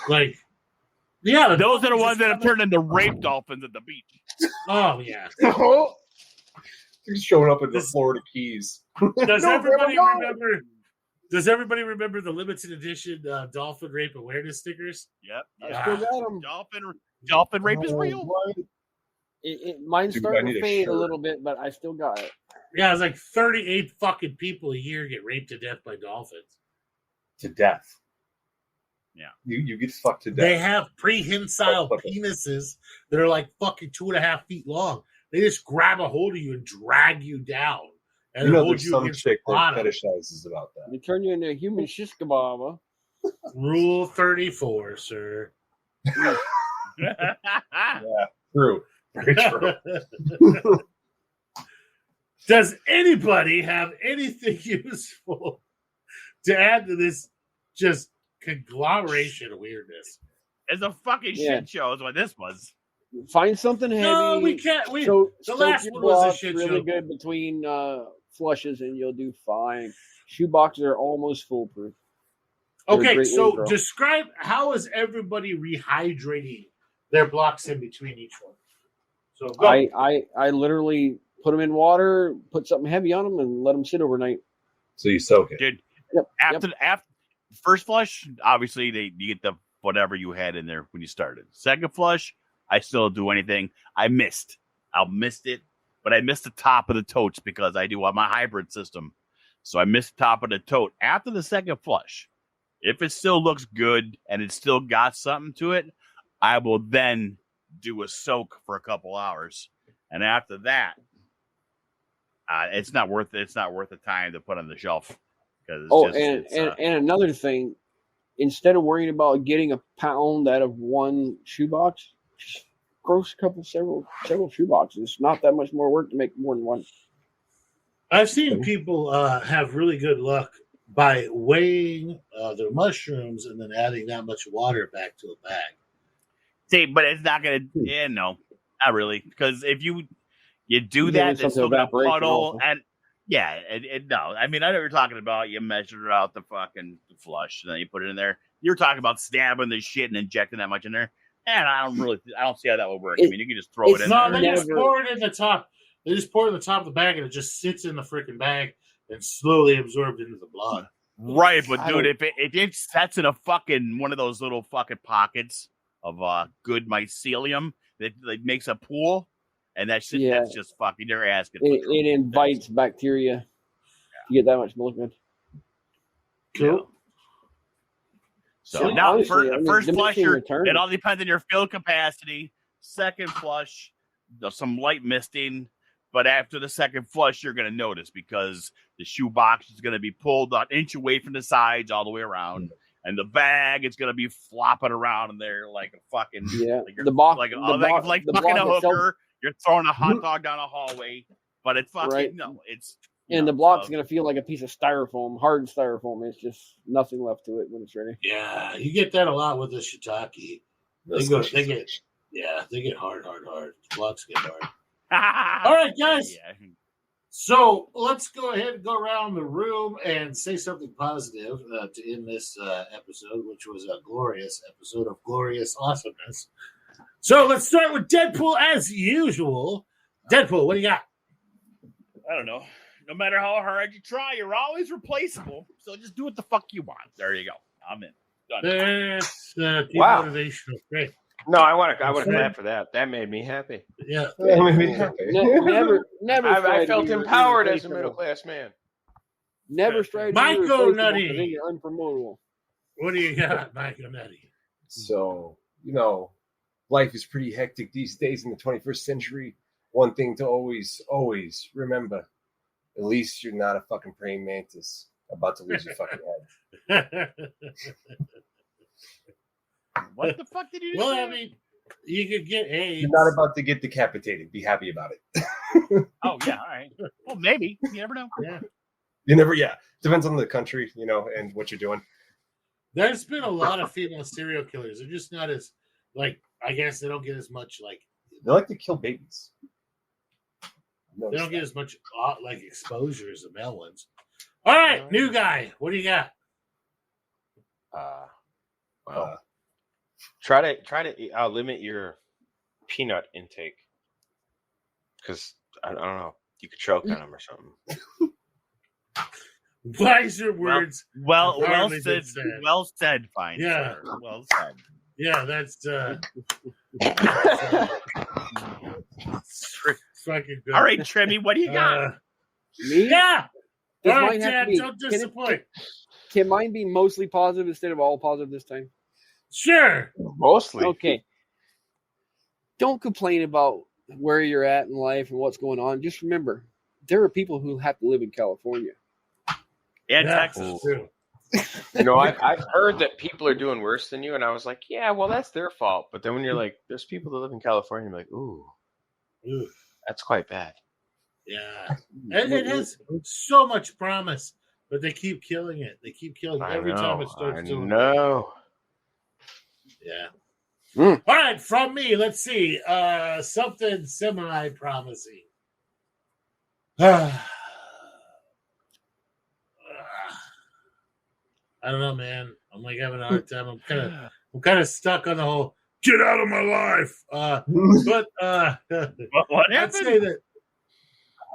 Like, yeah, those are the ones that have turned into rape dolphins at the beach. Oh yeah, he's showing up at the Florida Keys. Does everybody remember? Does everybody remember the limited edition dolphin rape awareness stickers? Yep. I still got them. Dolphin rape is real. Mine's starting to fade a little bit, but I still got it. Yeah, it's like 38 fucking people a year get raped to death by dolphins. To death. Yeah. You get fucked to death. They have prehensile penises that are like fucking 2.5 feet long. They just grab a hold of you and drag you down. And hold you some chick that fetishizes about that. They turn you into a human shish kebab. Rule 34, sir. Yeah, true. Very true. Does anybody have anything useful to add to this just conglomeration of weirdness? It's a fucking shit show is what this was. Find something heavy. No, we can't. The last one was a shit show. Really good between flushes and you'll do fine. Shoe boxes are almost foolproof. Okay, so describe how is everybody rehydrating their blocks in between each one? So go. I literally put them in water, put something heavy on them, and let them sit overnight. So you soak it. Dude, yep. After first flush, obviously you get the whatever you had in there when you started. Second flush, I still do anything. I missed it, but I missed the top of the totes because I do on my hybrid system. So I missed the top of the tote. After the second flush, if it still looks good and it's still got something to it, I will then do a soak for a couple hours. And after that, it's not worth the time to put on the shelf. And another thing, instead of worrying about getting a pound out of one shoebox, just gross several shoeboxes. It's not that much more work to make more than one. I've seen people have really good luck by weighing their mushrooms and then adding that much water back to a bag. See, but it's not gonna. Yeah, no, not really. Because if you You do that, it's still gonna puddle, and no. I mean, I know what you're talking about. You measure out the fucking flush, and then you put it in there. You're talking about stabbing the shit and injecting that much in there. And I don't see how that would work. I mean, you can just throw it in there. No, they just pour it in the top. They just pour it in the top of the bag, and it just sits in the freaking bag and slowly absorbed into the blood. Right, but dude, if it sets in a fucking one of those little fucking pockets of good mycelium that makes a pool, and that shit that's just fucking your ass. It invites bacteria. You get that much liquid. Cool. Yeah. So now, first flush, it all depends on your fill capacity. Second flush, some light misting. But after the second flush, you're going to notice because the shoebox is going to be pulled an inch away from the sides all the way around. And the bag is going to be flopping around in there like a fucking... Yeah, like the box... Like fucking a hooker. You're throwing a hot dog down a hallway. But it's fucking... Right. No, it's... And the block's going to feel like a piece of styrofoam, hard styrofoam. It's just nothing left to it when it's ready. Yeah, you get that a lot with the shiitake. They get hard. The blocks get hard. All right, guys. Yeah. So let's go ahead and go around the room and say something positive to end this episode, which was a glorious episode of glorious awesomeness. So let's start with Deadpool as usual. Deadpool, what do you got? I don't know. No matter how hard you try, you're always replaceable. So just do what the fuck you want. There you go. I'm in. Done. That's motivational. Great. No, I want to clap for that. That made me happy. Yeah, that made me happy. Never. I felt empowered as a middle class man. Never strive to Michael Nutty. You're unpromotable. What do you got, Michael Nutty? So life is pretty hectic these days in the 21st century. One thing to always remember: at least you're not a fucking praying mantis about to lose your fucking head. What the fuck did you do? Well, I mean, you could get AIDS. You're not about to get decapitated. Be happy about it. Oh, yeah, all right. Well, maybe. You never know. Yeah. Depends on the country, and what you're doing. There's been a lot of female serial killers. They're just not as, I guess they don't get as much, They like to kill babies. They don't get as much, exposure as the male ones. All right, new guy. What do you got? Try to limit your peanut intake because I don't know, you could choke on them or something. Wiser words. Well said. Fine. Yeah. Sir. Well said. Yeah, that's fucking good. All right, Trimmy, what do you got? Me? Yeah. All right, Dad, don't disappoint. Can mine be mostly positive instead of all positive this time? Sure. Mostly. Okay. Don't complain about where you're at in life and what's going on. Just remember, there are people who have to live in California. And Texas, too. I've heard that people are doing worse than you, and I was like, yeah, well, that's their fault. But then when you're like, there's people that live in California, you're like, ooh, that's quite bad. Yeah. And it has so much promise, but they keep killing it. They keep killing it every time it starts doing it. No. Yeah. All right, from me, let's see. Something semi-promising. I don't know, man. I'm having a hard time. I'm kind of stuck on the whole get out of my life. But what happened? I'd say that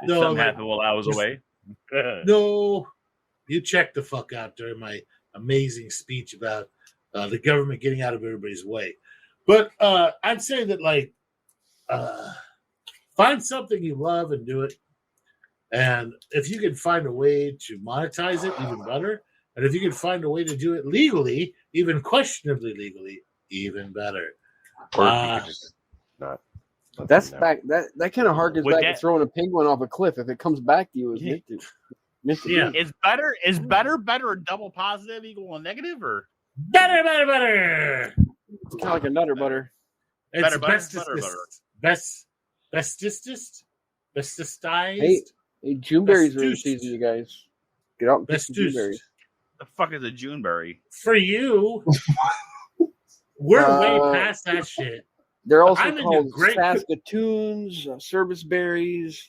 something happened while I was away. No, you checked the fuck out during my amazing speech about the government getting out of everybody's way. But I'd say that find something you love and do it. And if you can find a way to monetize it, even better. And if you can find a way to do it legally, even questionably legally, even better. Or you could just not. That's back. That kind of harkens back to throwing a penguin off a cliff. If it comes back to you, it's meant to. Yeah. Is better or double positive equal a negative or better? It's kind of like a nutter butter. It's bestestized. Hey, Juneberries are in season, you guys. Get out and pick some Juneberries. The fuck is a Juneberry? For you, we're way past that shit. They're also I'm into called grape- Saskatoons, service berries.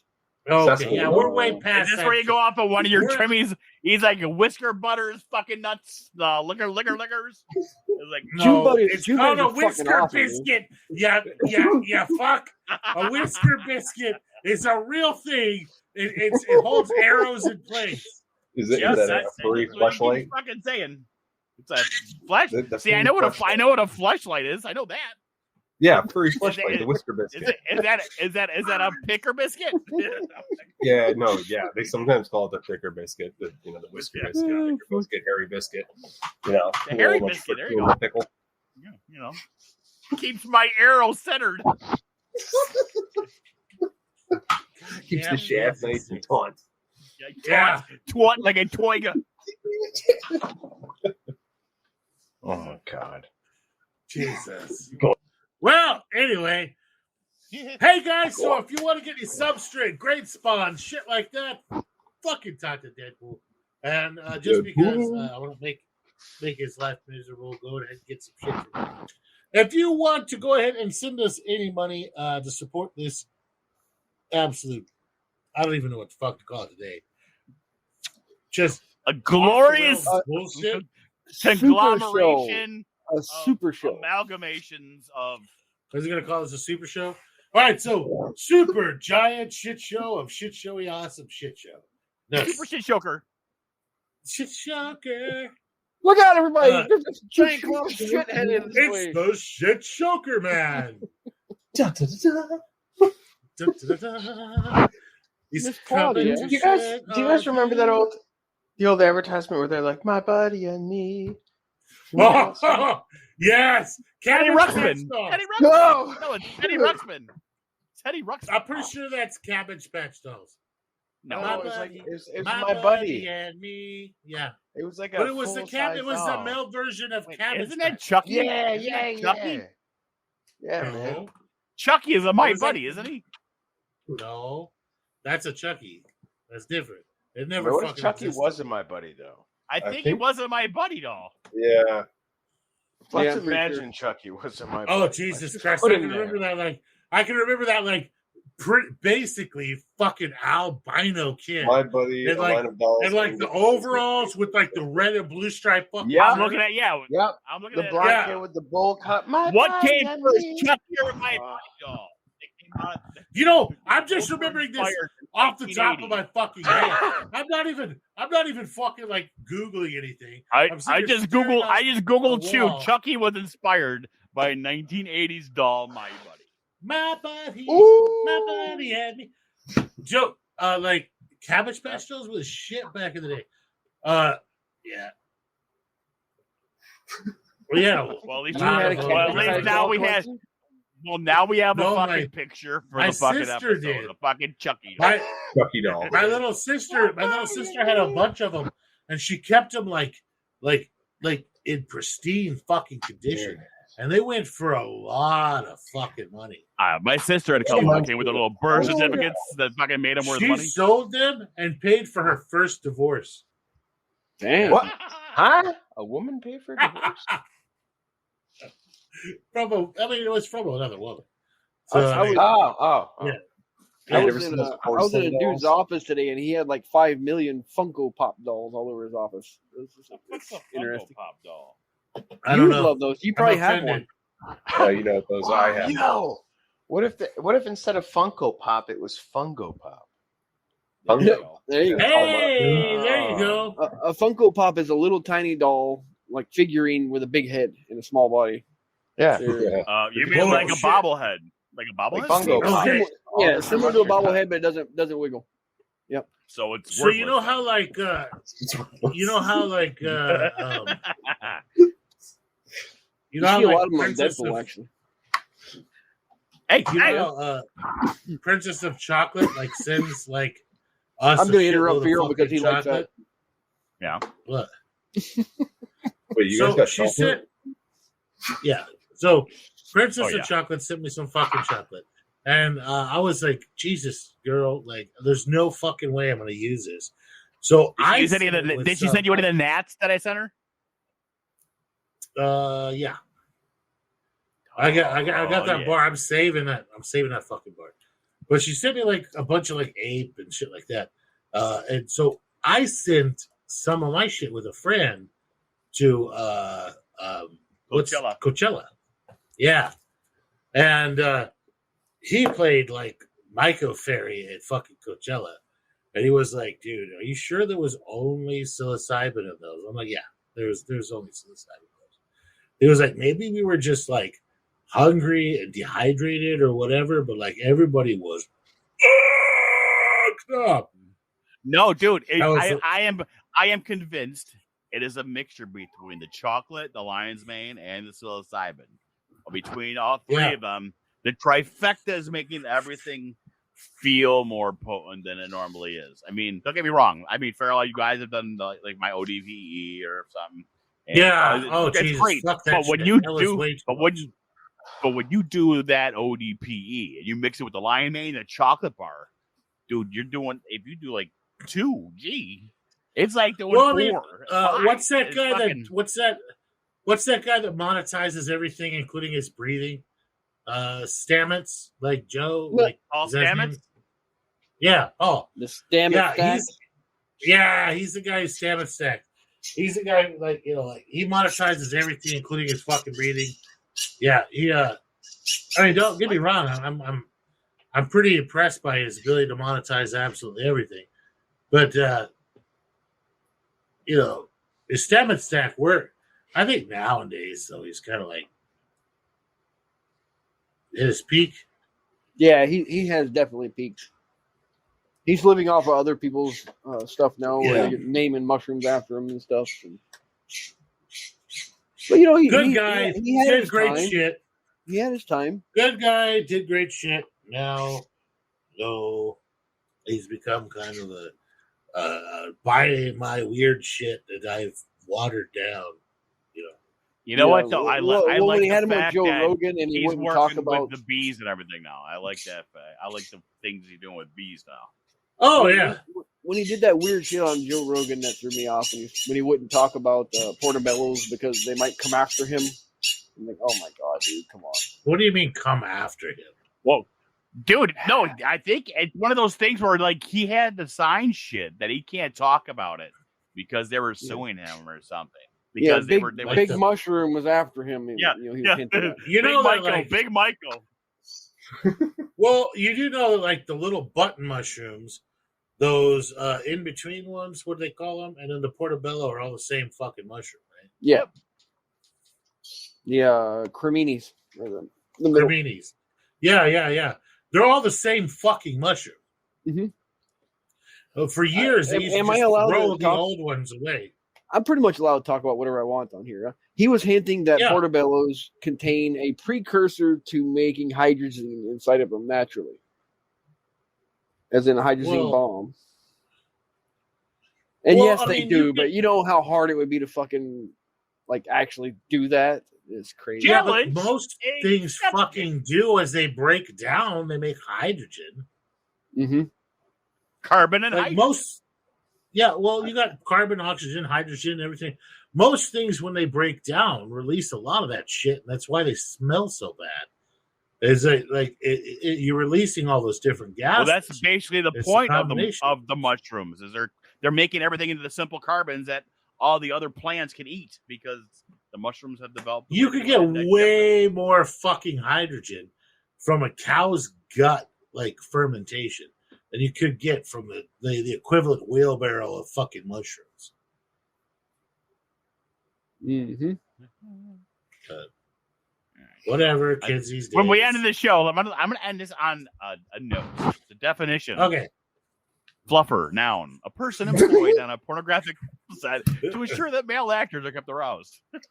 Okay, yeah, we're way Is past this that. where you go off of one of your We're- trimmies? He's like whisker butters, fucking nuts, liquors. It's like No, June it's June called a butters are fucking whisker awesome, dude. biscuit. Yeah, fuck. A whisker biscuit is a real thing. It holds arrows in place. Is it yes, is that that's a furry what he keeps fleshlight? fucking saying. It's a flesh. The See, I furry know what fleshlight. I know what a fleshlight is. I know that. Yeah, furry it- fleshlight, the whisker biscuit. Is that a picker biscuit? Yeah, no, yeah. They sometimes call it the picker biscuit, the whisker Yeah. biscuit, the picker biscuit, hairy biscuit. The a hairy little much biscuit, there you for go. Pickle. Yeah, keeps my arrow centered. Keeps the shaft nice and taut. Yeah. Twat like a toiga. Oh my god. Jesus. Well, anyway. Hey guys, so if you want to get your substrate, great spawn, shit like that, fucking talk to Deadpool. And just because I want to make his life miserable, go ahead and get some shit from him. If you want to go ahead and send us any money to support this absolute, I don't even know what the fuck to call it today. Just A glorious bullshit. conglomeration, A super show. amalgamations of. Is he going to call this a super show? All right, so super giant shit show of shit showy awesome shit show. No. Super shit choker. Shit shocker. Look out, everybody! Uh, There's a giant clown shit headed this way. It's the shit shoker man. Miss He's Claudia. coming to Do you guys shit remember that on the old advertisement where they're like, my buddy and me? Oh, yes. Teddy Cabbage Ruxpin. Patch Dolls. Teddy Ruxpin. No! No, it's Teddy Ruxpin. Teddy Ruxpin. I'm pretty sure that's Cabbage Patch Dolls. No, No, it was like buddy. it was my buddy. and me. Yeah. It was like But a it was the full-size it was the doll. male version of Wait, Cabbage isn't Patch. that Chucky? Yeah, Isn't yeah, that Chucky? yeah. Yeah, man. No, Chucky is a my What is that? buddy, isn't he? no, that's a Chucky. That's different. It never What if fucking Chucky existed. wasn't my buddy though? I think he think- wasn't my buddy doll. Yeah. Let's I'm pretty imagine Chucky wasn't my buddy. Oh Jesus Christ! put I him can there. remember that like basically fucking albino kid. My buddy, And a like- line of dolls. And like the overalls with like the red and blue stripe. fucking Yeah. I'm shirt. looking at Yep. I'm looking The at black Yeah. kid with the bowl cut. My what buddy came and first, me. Chucky or my buddy doll? It came out- You know, I'm just remembering this Inspired off the top of 1980. my fucking head. I'm not even fucking like Googling anything. I I'm sitting just staring Googled a too. wall. Chucky was inspired by 1980s doll My Buddy. My buddy, Ooh. my buddy had me. Joe, like Cabbage Patch Dolls was shit back in the day. Yeah. Well, yeah. Well, at least, You had a well, at Cabbage least now we have. Well, now we have No, a fucking my- picture for my the fucking sister episode. did. The fucking Chucky. My Chucky doll. my little sister had a bunch of them, and she kept them like in pristine fucking condition, and they went for a lot of fucking money. My sister had a couple that came with the little birth certificates that fucking made them worth She money. sold them and paid for her first divorce. Damn. What? Huh? A woman paid for divorce? It was from another woman. I So, was- Oh. Yeah. I Yeah, was never in seen a, those I was in a porcelain dude's dolls. office today, and he had like 5 million Funko Pop dolls all over his office. It's interesting. Pop doll. I You don't would know. love those. You probably have offended. one. You know those I have. Yo, what if instead of Funko Pop it was Fungo Pop? Funko. There you go. Hey, there you go. A Funko Pop is a little tiny doll, like figurine with a big head and a small body. Yeah. They're- Yeah. You mean like a Bullshit. bobblehead? Like a bobblehead? Like Fungo Pop. Okay. Yeah, similar to a bobblehead, but it doesn't wiggle. So it's So you know how like you know how like you know You how see a lot like of them on Princess Deadpool, of, actually. Hey, you know how, Princess of Chocolate like sends like us. I'm a going to interrupt shitload of Vero because fucking he likes that. chocolate. Yeah. What? Wait, you guys So got she chocolate? sent. Yeah. So Princess Oh, yeah. of Chocolate sent me some fucking chocolate, and I was like, Jesus, girl, like, there's no fucking way I'm going to use this. So Did I she send you any of the gnats that I sent her? Yeah. I got that bar. I'm saving that fucking bar. But she sent me like a bunch of like ape and shit like that. And so I sent some of my shit with a friend to Coachella. Yeah. And he played like Myco Ferry at fucking Coachella. And he was like, dude, are you sure there was only psilocybin in those? I'm like, yeah, there's only psilocybin in those. He was like, maybe we were just like hungry and dehydrated or whatever, but like everybody was up. No, dude, I am convinced it is a mixture between the chocolate, the lion's mane, and the psilocybin. Between all three of them, the trifecta is making everything feel more potent than it normally is. I mean, don't get me wrong. I mean, Farrell, you guys have done like my ODPE or something. And, it's Jesus, great. But when you do that ODPE and you mix it with the lion mane and the chocolate bar, dude, you're doing. If you do like 2, it's like doing 4. What's that guy What's that guy that monetizes everything, including his breathing? Stamets, like Joe, like all Stamets. Yeah. Oh, the Stamets. He's the guy who Stamets stack. He's the guy like he monetizes everything, including his fucking breathing. Yeah, I mean, don't get me wrong. I'm pretty impressed by his ability to monetize absolutely everything, but his Stamets stack work. I think nowadays, though, he's kind of like at his peak. Yeah, he has definitely peaked. He's living off of other people's stuff now, where they're naming mushrooms after him and stuff. But good guy. He had did great time. Shit. He had his time. Good guy, did great shit. Now, no, he's become kind of a by my weird shit that I've watered down. You know what though? I like when he the had him with fact Joe that Rogan and he he's wouldn't working talk about with the bees and everything now. I like that. I like the things he's doing with bees now. Oh yeah. When he did that weird shit on Joe Rogan, that threw me off. When he wouldn't talk about portobellos because they might come after him. I'm like, oh my god, dude, come on. What do you mean come after him? Whoa. Dude, no, I think it's one of those things where like he had to sign shit that he can't talk about it because they were suing him or something. Because they were Big Mushroom was after him. And, he was hinting at it. Big Michael. Well, you do know that like the little button mushrooms, those in between ones, what do they call them? And then the portobello are all the same fucking mushroom, right? Yeah. Yeah, creminis. The creminis. Yeah. They're all the same fucking mushroom. Mm-hmm. For years, they used to just throw the old ones away. I'm pretty much allowed to talk about whatever I want on here. He was hinting that portobellos contain a precursor to making hydrogen inside of them naturally, as in a hydrogen bomb. And they do, but you know how hard it would be to fucking like actually do that? It's crazy. Yeah, but most things fucking do as they break down, they make hydrogen. Mm-hmm. Carbon and hydrogen. Yeah, well, you got carbon, oxygen, hydrogen, everything. Most things, when they break down, release a lot of that shit, and that's why they smell so bad. Is you're releasing all those different gases. Well, that's basically the point of the mushrooms. Is they're making everything into the simple carbons that all the other plants can eat because the mushrooms have developed. You could get way more fucking hydrogen from a cow's gut, like fermentation, than you could get from the equivalent wheelbarrow of fucking mushrooms. Mm-hmm. Whatever, kids these days. When we end the show, I'm gonna end this on a note. The definition. Okay. Fluffer, noun. A person employed on a pornographic site to ensure that male actors are kept aroused. All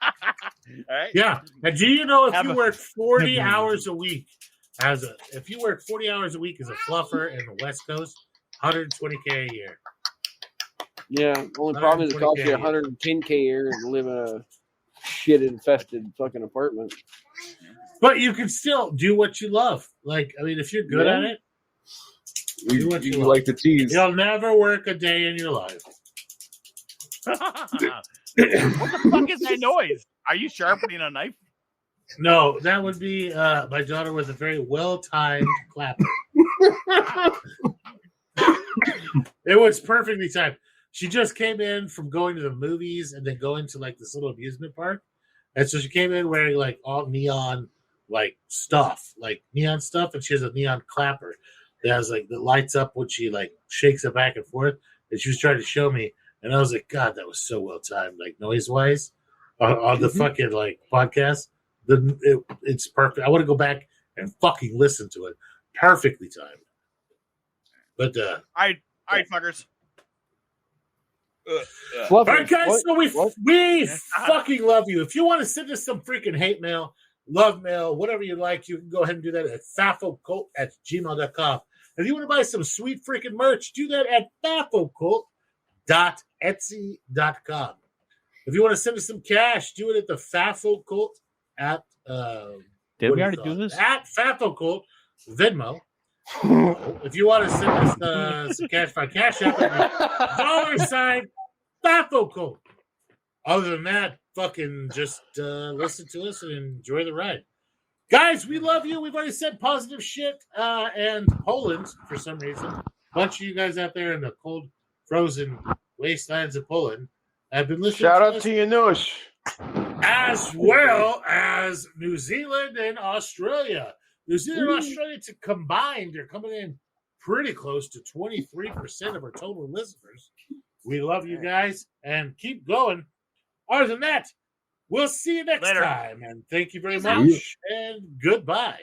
right? Yeah. And do you know if you work 40 hours a week if you work 40 hours a week as a fluffer in the West Coast, $120K a year. Yeah. Only problem is it costs you $110K a year and live in a shit-infested fucking apartment. But you can still do what you love. Like, I mean, if you're good at it, do what you like to tease. You'll never work a day in your life. What the fuck is that noise? Are you sharpening a knife? No, that would be my daughter with a very well-timed clapper. It was perfectly timed. She just came in from going to the movies and then going to like this little amusement park. And so she came in wearing like all neon like stuff, like neon stuff, and she has a neon clapper that has like that lights up when she like shakes it back and forth. And she was trying to show me, and I was like, God, that was so well timed, like noise wise, on the fucking like podcast. It's perfect. I want to go back and fucking listen to it. Perfectly timed. But all right, fuckers. All right, guys. So we fucking love you. If you want to send us some freaking hate mail, love mail, whatever you like, you can go ahead and do that at FAFOCult@gmail.com. If you want to buy some sweet freaking merch, do that at FAFOCult.etsy.com. If you want to send us some cash, do it at the FAFOCult at did we already do this? At FAFOCult Venmo. If you want to send us some cash by CashAPP, $FAFOCult. Other than that, fucking just listen to us and enjoy the ride. Guys, we love you. We've already said positive shit. And Poland, for some reason, a bunch of you guys out there in the cold, frozen wastelands of Poland have been listening. Shout out to Janusz. As well as New Zealand and Australia. New Zealand and Australia combined are coming in pretty close to 23% of our total listeners. We love you guys and keep going. Other than that, we'll see you next time. And thank you very much. And goodbye.